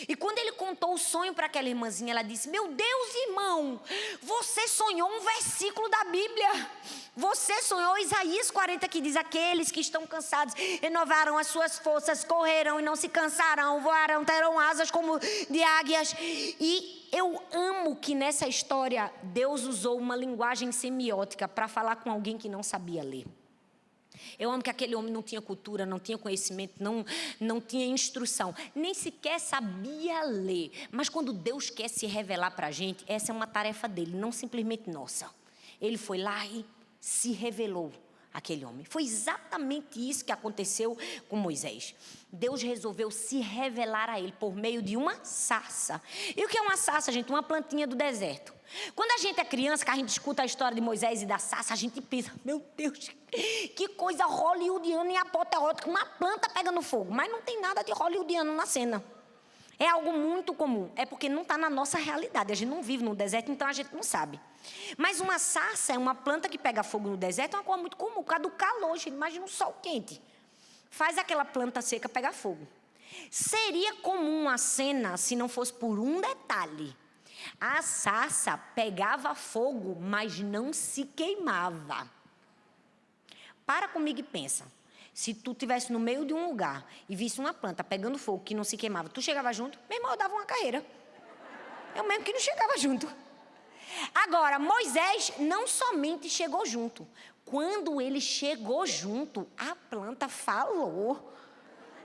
E quando ele contou o sonho para aquela irmãzinha, ela disse: meu Deus, irmão, você sonhou um versículo da Bíblia. Você sonhou Isaías 40, que diz: aqueles que estão cansados renovarão as suas forças, correrão e não se cansarão, voarão, terão asas como de águias. E eu amo que nessa história Deus usou uma linguagem semiótica para falar com alguém que não sabia ler. Eu amo que aquele homem não tinha cultura, não tinha conhecimento, não tinha instrução, nem sequer sabia ler. Mas quando Deus quer se revelar para a gente, essa é uma tarefa dele, não simplesmente nossa. Ele foi lá e se revelou àquele homem. Foi exatamente isso que aconteceu com Moisés. Deus resolveu se revelar a ele por meio de uma sarça. E o que é uma sarça, gente? Uma plantinha do deserto. Quando a gente é criança, que a gente escuta a história de Moisés e da sarça, a gente pensa: meu Deus, que coisa hollywoodiana e apoteótica, uma planta pegando fogo. Mas não tem nada de hollywoodiano na cena. É algo muito comum. É porque não está na nossa realidade. A gente não vive no deserto, então a gente não sabe. Mas uma sarça é uma planta que pega fogo no deserto, é uma coisa muito comum, por causa do calor. Gente, imagina um sol quente. Faz aquela planta seca pegar fogo. Seria comum a cena se não fosse por um detalhe. A sarça pegava fogo, mas não se queimava. Para comigo e pensa. Se tu estivesse no meio de um lugar e visse uma planta pegando fogo que não se queimava, tu chegava junto? Meu irmão, eu dava uma carreira. Eu mesmo que não chegava junto. Agora, Moisés não somente chegou junto. Quando ele chegou junto, a planta falou.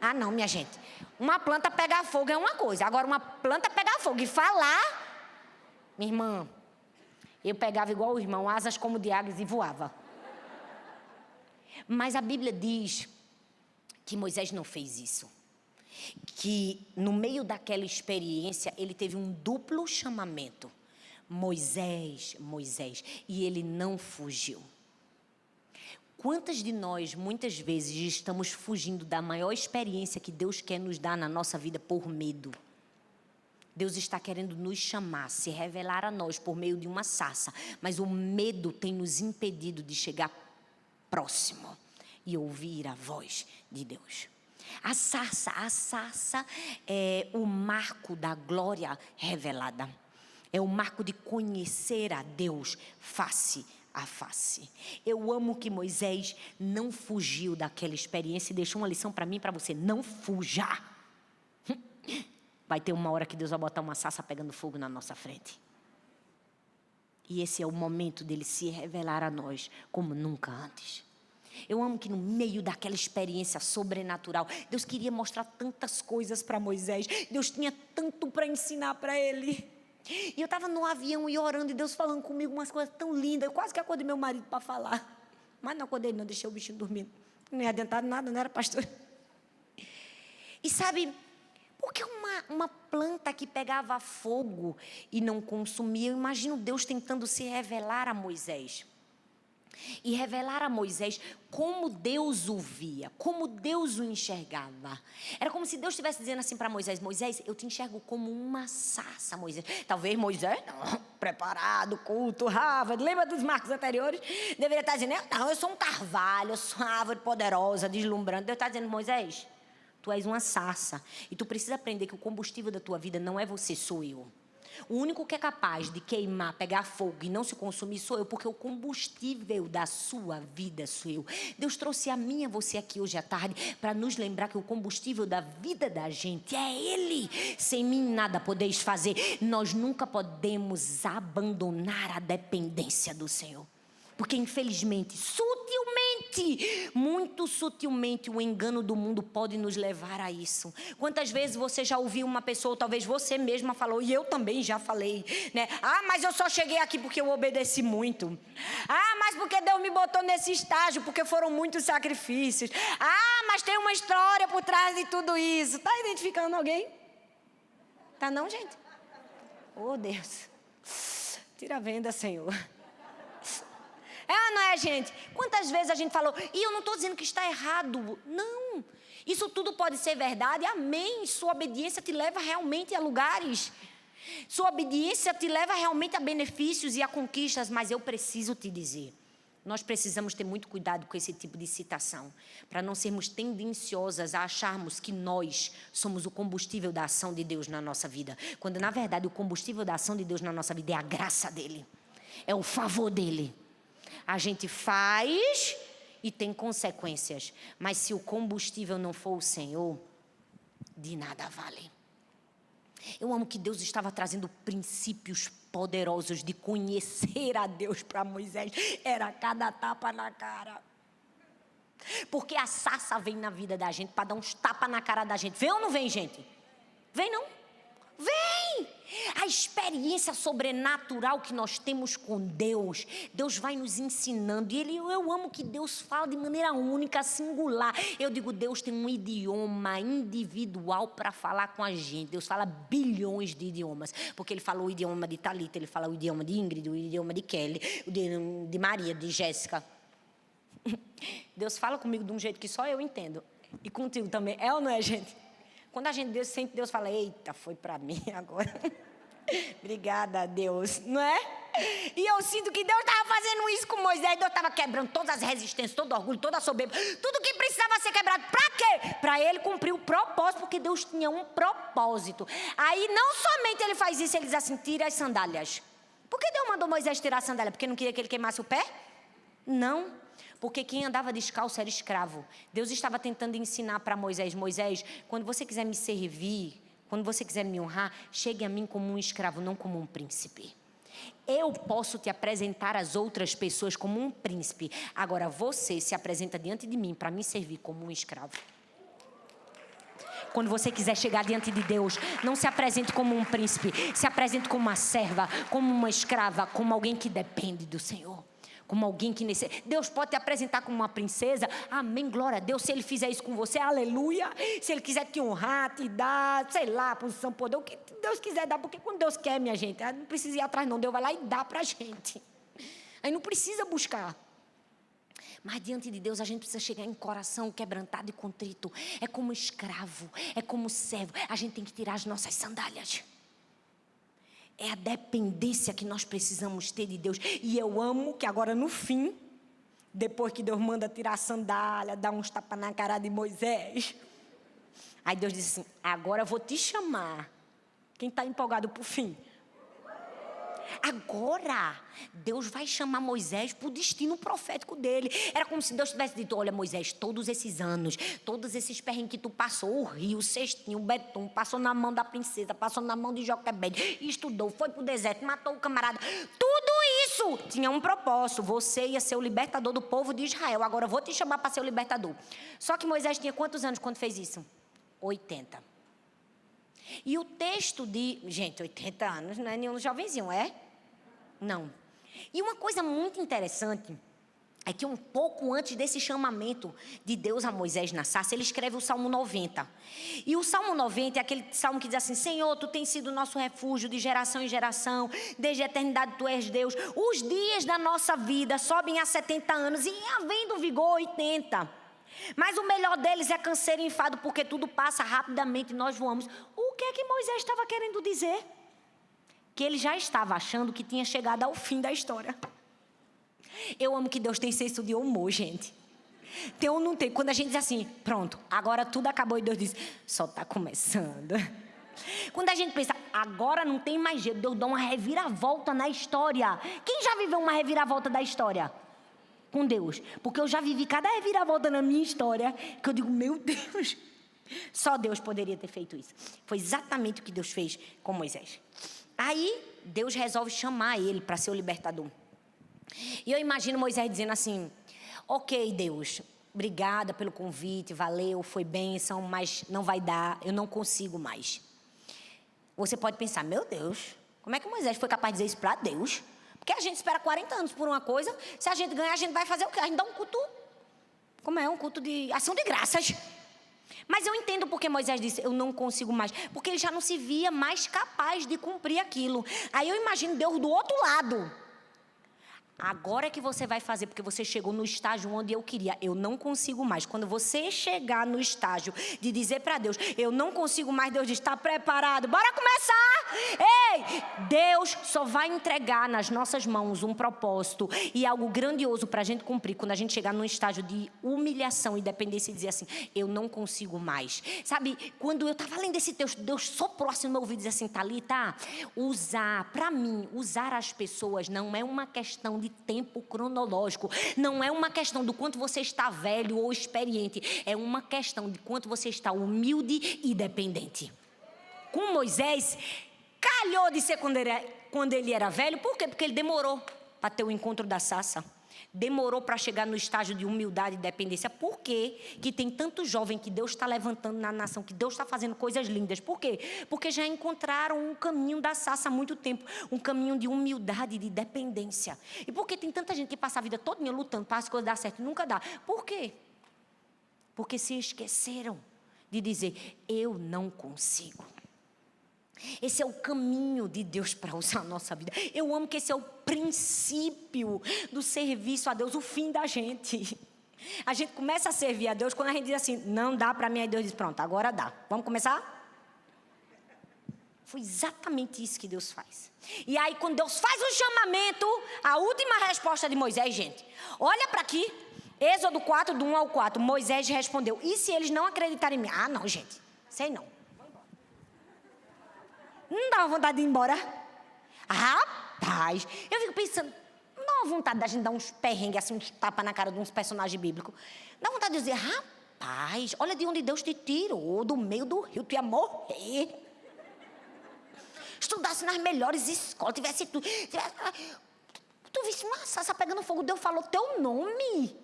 Ah, não, minha gente. Uma planta pegar fogo é uma coisa. Agora, uma planta pegar fogo e falar... Minha irmã, eu pegava igual o irmão, asas como de águias e voava. Mas a Bíblia diz que Moisés não fez isso. Que no meio daquela experiência, ele teve um duplo chamamento. Moisés, Moisés. E ele não fugiu. Quantas de nós, muitas vezes, estamos fugindo da maior experiência que Deus quer nos dar na nossa vida por medo? Deus está querendo nos chamar, se revelar a nós por meio de uma sarça. Mas o medo tem nos impedido de chegar próximo e ouvir a voz de Deus. A sarça é o marco da glória revelada. É o marco de conhecer a Deus face a face. Eu amo que Moisés não fugiu daquela experiência e deixou uma lição para mim e para você. Não fuja. Vai ter uma hora que Deus vai botar uma sarça pegando fogo na nossa frente. E esse é o momento dele se revelar a nós como nunca antes. Eu amo que no meio daquela experiência sobrenatural, Deus queria mostrar tantas coisas para Moisés. Deus tinha tanto para ensinar para ele. E eu estava no avião e orando, e Deus falando comigo umas coisas tão lindas. Eu quase que acordei meu marido para falar. Mas não acordei não, deixei o bichinho dormindo. Não ia adiantar nada, não era pastor. E sabe, por que uma planta que pegava fogo e não consumia? Eu imagino Deus tentando se revelar a Moisés. E revelar a Moisés como Deus o via, como Deus o enxergava. Era como se Deus estivesse dizendo assim para Moisés: Moisés, eu te enxergo como uma sarça, Moisés. Talvez Moisés, não, preparado, culto, Harvard, lembra dos marcos anteriores? Deveria estar dizendo: não, eu sou um carvalho, eu sou uma árvore poderosa, deslumbrante. Deus está dizendo: Moisés, tu és uma sarça e tu precisa aprender que o combustível da tua vida não é você, sou eu. O único que é capaz de queimar, pegar fogo e não se consumir sou eu, porque o combustível da sua vida sou eu. Deus trouxe a mim e a você aqui hoje à tarde para nos lembrar que o combustível da vida da gente é Ele. Sem mim nada podeis fazer. Nós nunca podemos abandonar a dependência do Senhor. Porque, infelizmente, sutilmente, muito sutilmente, o engano do mundo pode nos levar a isso. Quantas vezes você já ouviu uma pessoa, ou talvez você mesma falou, e eu também já falei, né? Ah, mas eu só cheguei aqui porque eu obedeci muito. Ah, mas porque Deus me botou nesse estágio, porque foram muitos sacrifícios. Ah, mas tem uma história por trás de tudo isso. Está identificando alguém? Tá não, gente? Oh, Deus. Tira a venda, Senhor. É, não é, gente? Quantas vezes a gente falou, e eu não estou dizendo que está errado. Não. Isso tudo pode ser verdade. Amém. Sua obediência te leva realmente a lugares. Sua obediência te leva realmente a benefícios e a conquistas. Mas eu preciso te dizer, nós precisamos ter muito cuidado com esse tipo de citação. Para não sermos tendenciosas a acharmos que nós somos o combustível da ação de Deus na nossa vida. Quando, na verdade, o combustível da ação de Deus na nossa vida é a graça dEle. É o favor dEle. A gente faz e tem consequências. Mas se o combustível não for o Senhor, de nada vale. Eu amo que Deus estava trazendo princípios poderosos de conhecer a Deus para Moisés. Era cada tapa na cara. Porque a sarça vem na vida da gente para dar uns tapas na cara da gente. Vem ou não vem, gente? Vem não? Vem! A experiência sobrenatural que nós temos com Deus, Deus vai nos ensinando. E eu amo que Deus fala de maneira única, singular. Eu digo, Deus tem um idioma individual para falar com a gente. Deus fala bilhões de idiomas. Porque Ele falou o idioma de Thalita, Ele fala o idioma de Ingrid, o idioma de Kelly, o de Maria, de Jéssica. Deus fala comigo de um jeito que só eu entendo. E contigo também. É ou não é, gente? Quando a gente sente Deus fala, eita, foi para mim agora. Obrigada, Deus, não é? E eu sinto que Deus estava fazendo isso com Moisés. Deus estava quebrando todas as resistências, todo orgulho, toda a soberba. Tudo que precisava ser quebrado. Para quê? Para ele cumprir o propósito, porque Deus tinha um propósito. Aí não somente ele faz isso, ele diz assim, tira as sandálias. Por que Deus mandou Moisés tirar a sandália? Porque não queria que ele queimasse o pé? Não. Porque quem andava descalço era escravo. Deus estava tentando ensinar para Moisés, Moisés, quando você quiser me servir, quando você quiser me honrar, chegue a mim como um escravo, não como um príncipe. Eu posso te apresentar às outras pessoas como um príncipe. Agora você se apresenta diante de mim para me servir como um escravo. Quando você quiser chegar diante de Deus, não se apresente como um príncipe, se apresente como uma serva, como uma escrava, como alguém que depende do Senhor. Como alguém que necessita. Deus pode te apresentar como uma princesa. Amém, glória a Deus. Se Ele fizer isso com você, aleluia. Se Ele quiser te honrar, te dar, sei lá, posição, poder, o que Deus quiser dar. Porque quando Deus quer, minha gente, não precisa ir atrás não. Deus vai lá e dá pra gente. Aí não precisa buscar. Mas diante de Deus a gente precisa chegar em coração quebrantado e contrito. É como escravo, é como servo. A gente tem que tirar as nossas sandálias. É a dependência que nós precisamos ter de Deus. E eu amo que agora no fim, depois que Deus manda tirar a sandália, dar uns tapas na cara de Moisés, aí Deus diz assim, agora eu vou te chamar. Quem está empolgado por fim? Agora, Deus vai chamar Moisés para o destino profético dele. Era como se Deus tivesse dito, olha Moisés, todos esses anos, todos esses perrengues que tu passou, o rio, o cestinho, o betum, passou na mão da princesa, passou na mão de Joquebede, estudou, foi para o deserto, matou o camarada. Tudo isso tinha um propósito, você ia ser o libertador do povo de Israel. Agora eu vou te chamar para ser o libertador. Só que Moisés tinha quantos anos quando fez isso? 80. E o texto de... Gente, 80 anos não é nenhum jovenzinho, é? Não. E uma coisa muito interessante é que um pouco antes desse chamamento de Deus a Moisés na sarça, ele escreve o Salmo 90. E o Salmo 90 é aquele salmo que diz assim: Senhor, Tu tens sido o nosso refúgio de geração em geração, desde a eternidade Tu és Deus. Os dias da nossa vida sobem a 70 anos e havendo vigor 80. Mas o melhor deles é canseiro e enfado, porque tudo passa rapidamente e nós voamos. O que é que Moisés estava querendo dizer? Que ele já estava achando que tinha chegado ao fim da história. Eu amo que Deus tem senso de humor, gente. Tem ou não tem? Quando a gente diz assim, pronto, agora tudo acabou, e Deus diz, só está começando. Quando a gente pensa, agora não tem mais jeito, Deus dá uma reviravolta na história. Quem já viveu uma reviravolta da história? Com Deus. Porque eu já vivi cada reviravolta na minha história, que eu digo, meu Deus, só Deus poderia ter feito isso. Foi exatamente o que Deus fez com Moisés. Aí, Deus resolve chamar ele para ser o libertador. E eu imagino Moisés dizendo assim, ok, Deus, obrigada pelo convite, valeu, foi bênção, mas não vai dar, eu não consigo mais. Você pode pensar, meu Deus, como é que Moisés foi capaz de dizer isso para Deus? Porque a gente espera 40 anos por uma coisa, se a gente ganhar, a gente vai fazer o quê? A gente dá um culto, como é? Um culto de ação de graças. Mas eu entendo porque Moisés disse, eu não consigo mais, porque ele já não se via mais capaz de cumprir aquilo. Aí eu imagino Deus do outro lado. Agora é que você vai fazer, porque você chegou no estágio onde eu queria. Eu não consigo mais. Quando você chegar no estágio de dizer para Deus, eu não consigo mais, Deus diz, está preparado? Bora começar! Ei! Deus só vai entregar nas nossas mãos um propósito e algo grandioso para a gente cumprir quando a gente chegar num estágio de humilhação e dependência e dizer assim, eu não consigo mais. Sabe, quando eu estava lendo esse texto, Deus soprou assim no meu ouvido e disse assim, Thalita, para mim, usar as pessoas não é uma questão de tempo cronológico, não é uma questão do quanto você está velho ou experiente, é uma questão de quanto você está humilde e dependente. Com Moisés, calhou de ser quando ele era velho, por quê? Porque ele demorou para ter o encontro da sarça, demorou para chegar no estágio de humildade e dependência. Por quê que tem tanto jovem que Deus está levantando na nação, que Deus está fazendo coisas lindas? Por quê? Porque já encontraram um caminho da sarça há muito tempo, um caminho de humildade e de dependência. E por que tem tanta gente que passa a vida toda lutando para as coisas dar certo e nunca dá? Por quê? Porque se esqueceram de dizer, eu não consigo. Esse é o caminho de Deus para usar a nossa vida. Eu amo que esse é o princípio do serviço a Deus, o fim da gente. A gente começa a servir a Deus quando a gente diz assim, não dá para mim, aí Deus diz, pronto, agora dá. Vamos começar? Foi exatamente isso que Deus faz. E aí quando Deus faz o chamamento, a última resposta de Moisés, gente, olha para aqui, Êxodo 4, do 1 ao 4, Moisés respondeu, e se eles não acreditarem em mim? Ah não, gente, sei não. Não dá vontade de ir embora? Rapaz, eu fico pensando, não dá vontade da gente dar uns perrengues, assim, uns tapas na cara de uns personagens bíblicos. Dá vontade de dizer, rapaz, olha de onde Deus te tirou, do meio do rio, tu ia morrer. Estudasse nas melhores escolas, tivesse tudo. Tu visse uma sarça pegando fogo, Deus falou teu nome.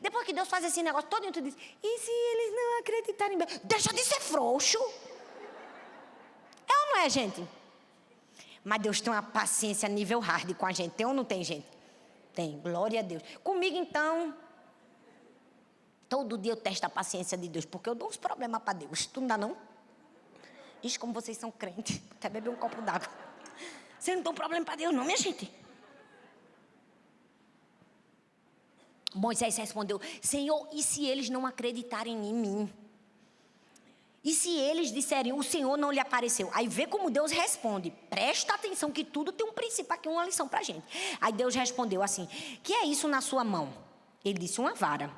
Depois que Deus faz esse negócio todo, tu diz, e se eles não acreditarem em mim? Deixa de ser frouxo. É ou não é, gente? Mas Deus tem uma paciência nível hard com a gente. Tem ou não tem, gente? Tem, glória a Deus. Comigo, então, todo dia eu testo a paciência de Deus, porque eu dou uns problemas para Deus. Tu não dá, não? Ixi, como vocês são crentes. Até beber um copo d'água. Você não tem um problema para Deus, não, minha gente? Moisés respondeu, Senhor, e se eles não acreditarem em mim? E se eles disserem, o Senhor não lhe apareceu? Aí vê como Deus responde. Presta atenção que tudo tem um princípio aqui, uma lição pra gente. Aí Deus respondeu assim, que é isso na sua mão? Ele disse, uma vara.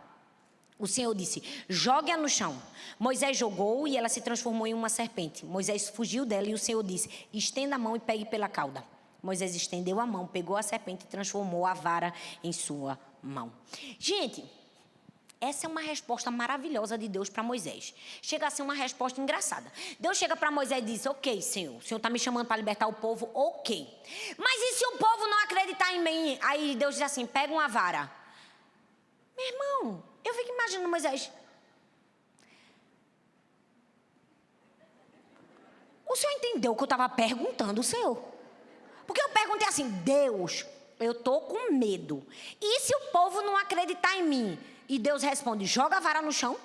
O Senhor disse, jogue-a no chão. Moisés jogou e ela se transformou em uma serpente. Moisés fugiu dela e o Senhor disse, estenda a mão e pegue pela cauda. Moisés estendeu a mão, pegou a serpente e transformou a vara em sua mão. Gente, essa é uma resposta maravilhosa de Deus para Moisés. Chega a ser uma resposta engraçada. Deus chega para Moisés e diz, ok, Senhor, o Senhor está me chamando para libertar o povo, ok. Mas e se o povo não acreditar em mim? Aí Deus diz assim, pega uma vara. Meu irmão, eu fico imaginando Moisés. O Senhor entendeu o que eu estava perguntando, Senhor? Porque eu perguntei assim, Deus, Eu estou com medo. E se o povo não acreditar em mim? E Deus responde, joga a vara no chão.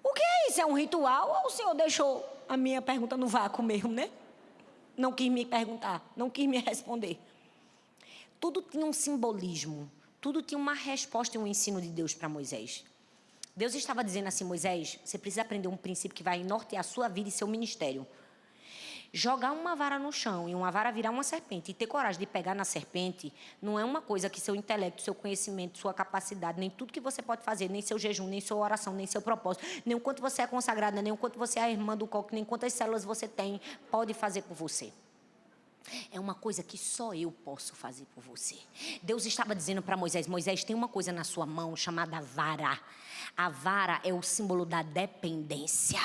O que é isso? É um ritual ou o Senhor deixou a minha pergunta no vácuo mesmo, né? Não quis me perguntar, não quis me responder. Tudo tinha um simbolismo, tudo tinha uma resposta e um ensino de Deus para Moisés. Deus estava dizendo assim, Moisés, você precisa aprender um princípio que vai nortear a sua vida e seu ministério. Jogar uma vara no chão e uma vara virar uma serpente e ter coragem de pegar na serpente não é uma coisa que seu intelecto, seu conhecimento, sua capacidade, nem tudo que você pode fazer, nem seu jejum, nem sua oração, nem seu propósito, nem o quanto você é consagrada, nem o quanto você é a irmã do coque, nem quantas células você tem, pode fazer por você. É uma coisa que só eu posso fazer por você. Deus estava dizendo para Moisés, Moisés, tem uma coisa na sua mão chamada vara. A vara é o símbolo da dependência.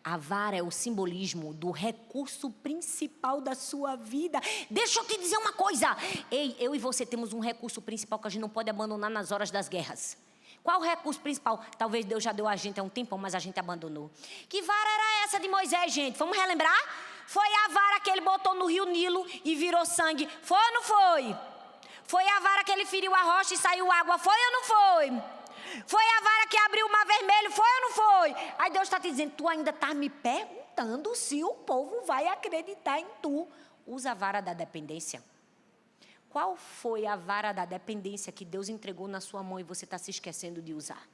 A vara é o simbolismo do recurso principal da sua vida. Deixa eu te dizer uma coisa. Ei, eu e você temos um recurso principal que a gente não pode abandonar nas horas das guerras. Qual o recurso principal? Talvez Deus já deu a gente há um tempão, mas a gente abandonou. Que vara era essa de Moisés, gente? Vamos relembrar? Foi a vara que ele botou no rio Nilo e virou sangue. Foi ou não foi? Foi a vara que ele feriu a rocha e saiu água. Foi ou não foi? Foi a vara que abriu o mar vermelho. Foi ou não foi? Aí Deus está te dizendo, tu ainda está me perguntando se o povo vai acreditar em tu. Usa a vara da dependência. Qual foi a vara da dependência que Deus entregou na sua mão e você está se esquecendo de usar?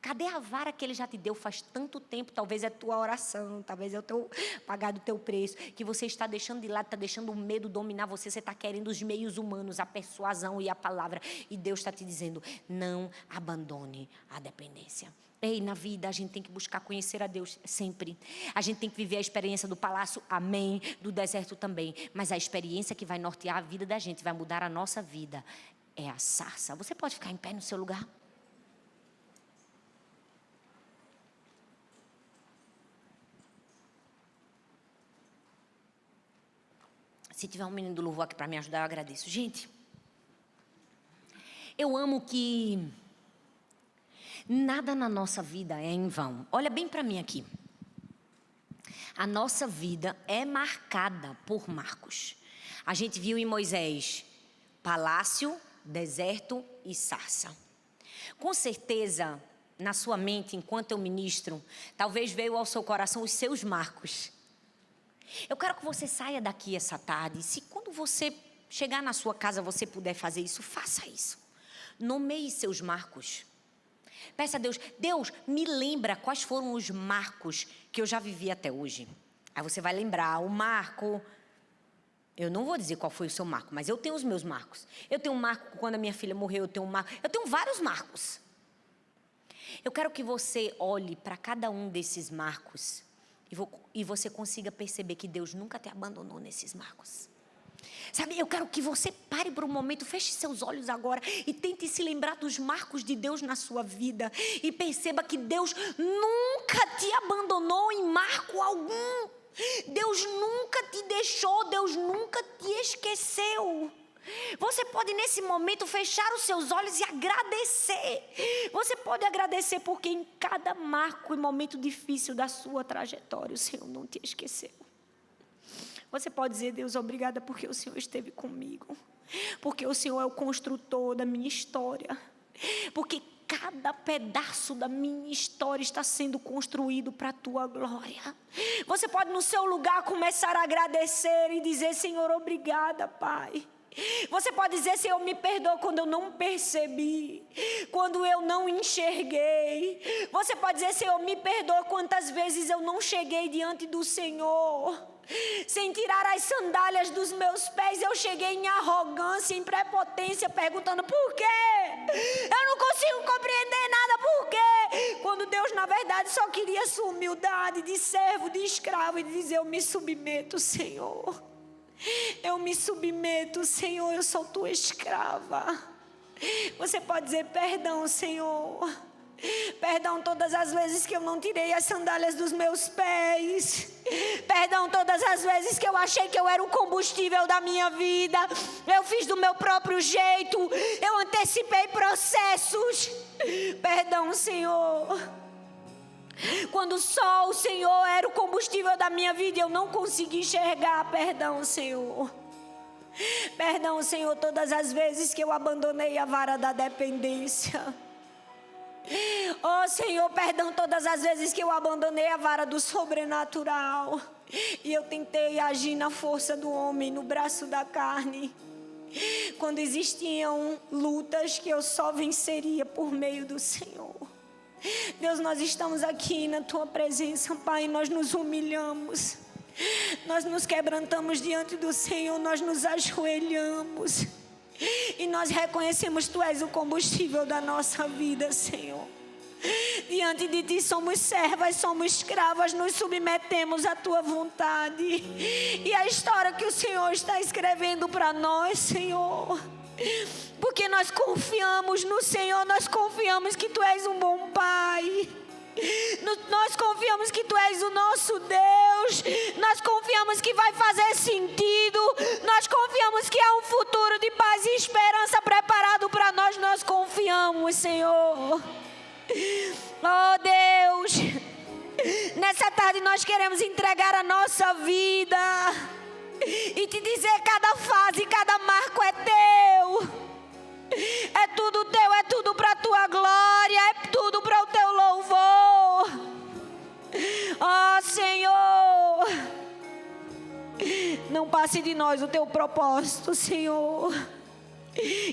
Cadê a vara que Ele já te deu faz tanto tempo? Talvez é a tua oração, talvez é o teu pagado o teu preço, que você está deixando de lado, está deixando o medo dominar você, você está querendo os meios humanos, a persuasão e a palavra. E Deus está te dizendo, não abandone a dependência. Ei, na vida a gente tem que buscar conhecer a Deus sempre. A gente tem que viver a experiência do palácio, amém, do deserto também. Mas a experiência que vai nortear a vida da gente, vai mudar a nossa vida, é a sarça. Você pode ficar em pé no seu lugar? Se tiver um menino do louvor aqui para me ajudar, eu agradeço. Gente, eu amo que nada na nossa vida é em vão. Olha bem para mim aqui. A nossa vida é marcada por marcos. A gente viu em Moisés palácio, deserto e sarça. Com certeza, na sua mente, enquanto eu ministro, talvez veio ao seu coração os seus marcos. Eu quero que você saia daqui essa tarde. Se quando você chegar na sua casa você puder fazer isso, faça isso. Nomeie seus marcos. Peça a Deus, Deus, me lembra quais foram os marcos que eu já vivi até hoje. Aí você vai lembrar o marco. Eu não vou dizer qual foi o seu marco, mas eu tenho os meus marcos. Eu tenho um marco quando a minha filha morreu, eu tenho um marco. Eu tenho vários marcos. Eu quero que você olhe para cada um desses marcos e você consiga perceber que Deus nunca te abandonou nesses marcos. Sabe, eu quero que você pare por um momento, feche seus olhos agora e tente se lembrar dos marcos de Deus na sua vida. E perceba que Deus nunca te abandonou em marco algum. Deus nunca te deixou, Deus nunca te esqueceu. Você pode nesse momento fechar os seus olhos e agradecer. Você pode agradecer porque em cada marco e momento difícil da sua trajetória o Senhor não te esqueceu. Você pode dizer, Deus, obrigada porque o Senhor esteve comigo. Porque o Senhor é o construtor da minha história. Porque cada pedaço da minha história está sendo construído para a tua glória. Você pode no seu lugar começar a agradecer e dizer, Senhor, obrigada, Pai. Você pode dizer, Senhor, me perdoa quando eu não percebi, quando eu não enxerguei. Você pode dizer, Senhor, me perdoa quantas vezes eu não cheguei diante do Senhor. Sem tirar as sandálias dos meus pés, eu cheguei em arrogância, em prepotência, perguntando por quê? Eu não consigo compreender nada, por quê? Quando Deus, na verdade, só queria sua humildade de servo, de escravo, e dizer, eu me submeto, Senhor. Eu me submeto, Senhor, eu sou tua escrava. Você pode dizer, perdão, Senhor. Perdão todas as vezes que eu não tirei as sandálias dos meus pés. Perdão todas as vezes que eu achei que eu era o combustível da minha vida. Eu fiz do meu próprio jeito. Eu antecipei processos. Perdão, Senhor. Quando só o Senhor era o combustível da minha vida, eu não consegui enxergar. Perdão, Senhor. Perdão, Senhor, todas as vezes que eu abandonei a vara da dependência. Oh, Senhor, perdão todas as vezes que eu abandonei a vara do sobrenatural. E eu tentei agir na força do homem, no braço da carne. Quando existiam lutas que eu só venceria por meio do Senhor. Deus, nós estamos aqui na Tua presença, Pai, nós nos humilhamos. Nós nos quebrantamos diante do Senhor, nós nos ajoelhamos. E nós reconhecemos Tu és o combustível da nossa vida, Senhor. Diante de Ti somos servas, somos escravas, nos submetemos à Tua vontade. E a história que o Senhor está escrevendo para nós, Senhor, porque nós confiamos no Senhor, nós confiamos que Tu és um bom Pai. Nós confiamos que Tu és o nosso Deus. Nós confiamos que vai fazer sentido. Nós confiamos que há um futuro de paz e esperança preparado para nós. Nós confiamos, Senhor. Oh Deus, nessa tarde nós queremos entregar a nossa vida e Te dizer: cada fase, cada marco é Teu. É tudo Teu, é tudo para a Tua glória, é tudo para o Teu louvor. Oh Senhor, não passe de nós o Teu propósito, Senhor.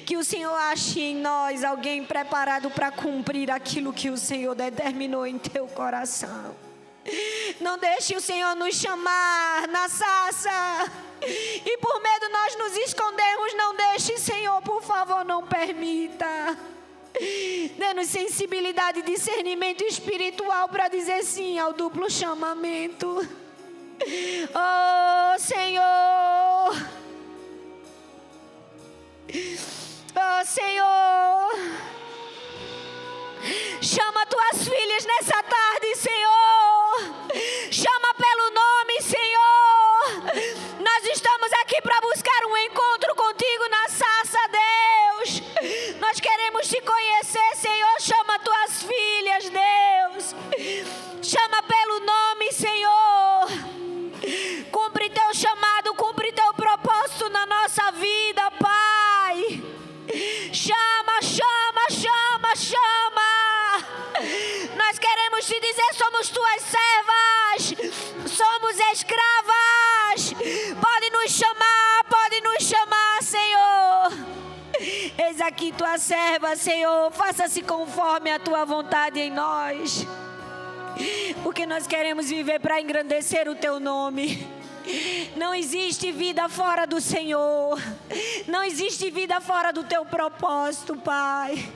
Que o Senhor ache em nós alguém preparado para cumprir aquilo que o Senhor determinou em Teu coração. Não deixe o Senhor nos chamar na sarça e por medo nós nos escondermos. Não deixe, Senhor, por favor, não permita. Dê-nos sensibilidade e discernimento espiritual para dizer sim ao duplo chamamento. Oh Senhor, oh Senhor, chama Tuas filhas nessa tarde, Senhor. Chama pelo nome, Senhor. Nós estamos aqui para buscar um encontro contigo na sarça, Deus. Nós queremos Te conhecer, Senhor. Chama Tuas filhas, Deus. Chama pelo nome, Senhor. Cumpre Teu chamado, cumpre Teu propósito na nossa vida, Pai. Chama, chama, chama, chama. Nós queremos Te dizer: somos Tuas servas, somos escravas. Pode nos chamar, Senhor. Eis aqui Tua serva, Senhor. Faça-se conforme a Tua vontade em nós, porque nós queremos viver para engrandecer o Teu nome. Não existe vida fora do Senhor. Não existe vida fora do Teu propósito, Pai.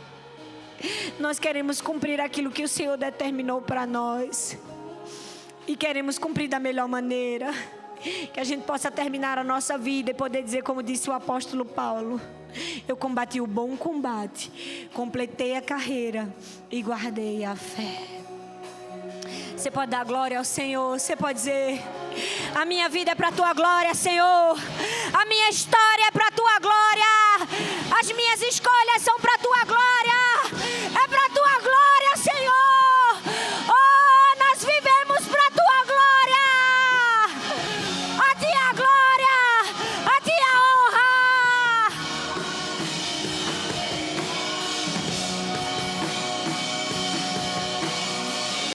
Nós queremos cumprir aquilo que o Senhor determinou para nós. E queremos cumprir da melhor maneira. Que a gente possa terminar a nossa vida e poder dizer, como disse o apóstolo Paulo: eu combati o bom combate, completei a carreira e guardei a fé. Você pode dar glória ao Senhor. Você pode dizer: a minha vida é para a Tua glória, Senhor. A minha história é para a Tua glória.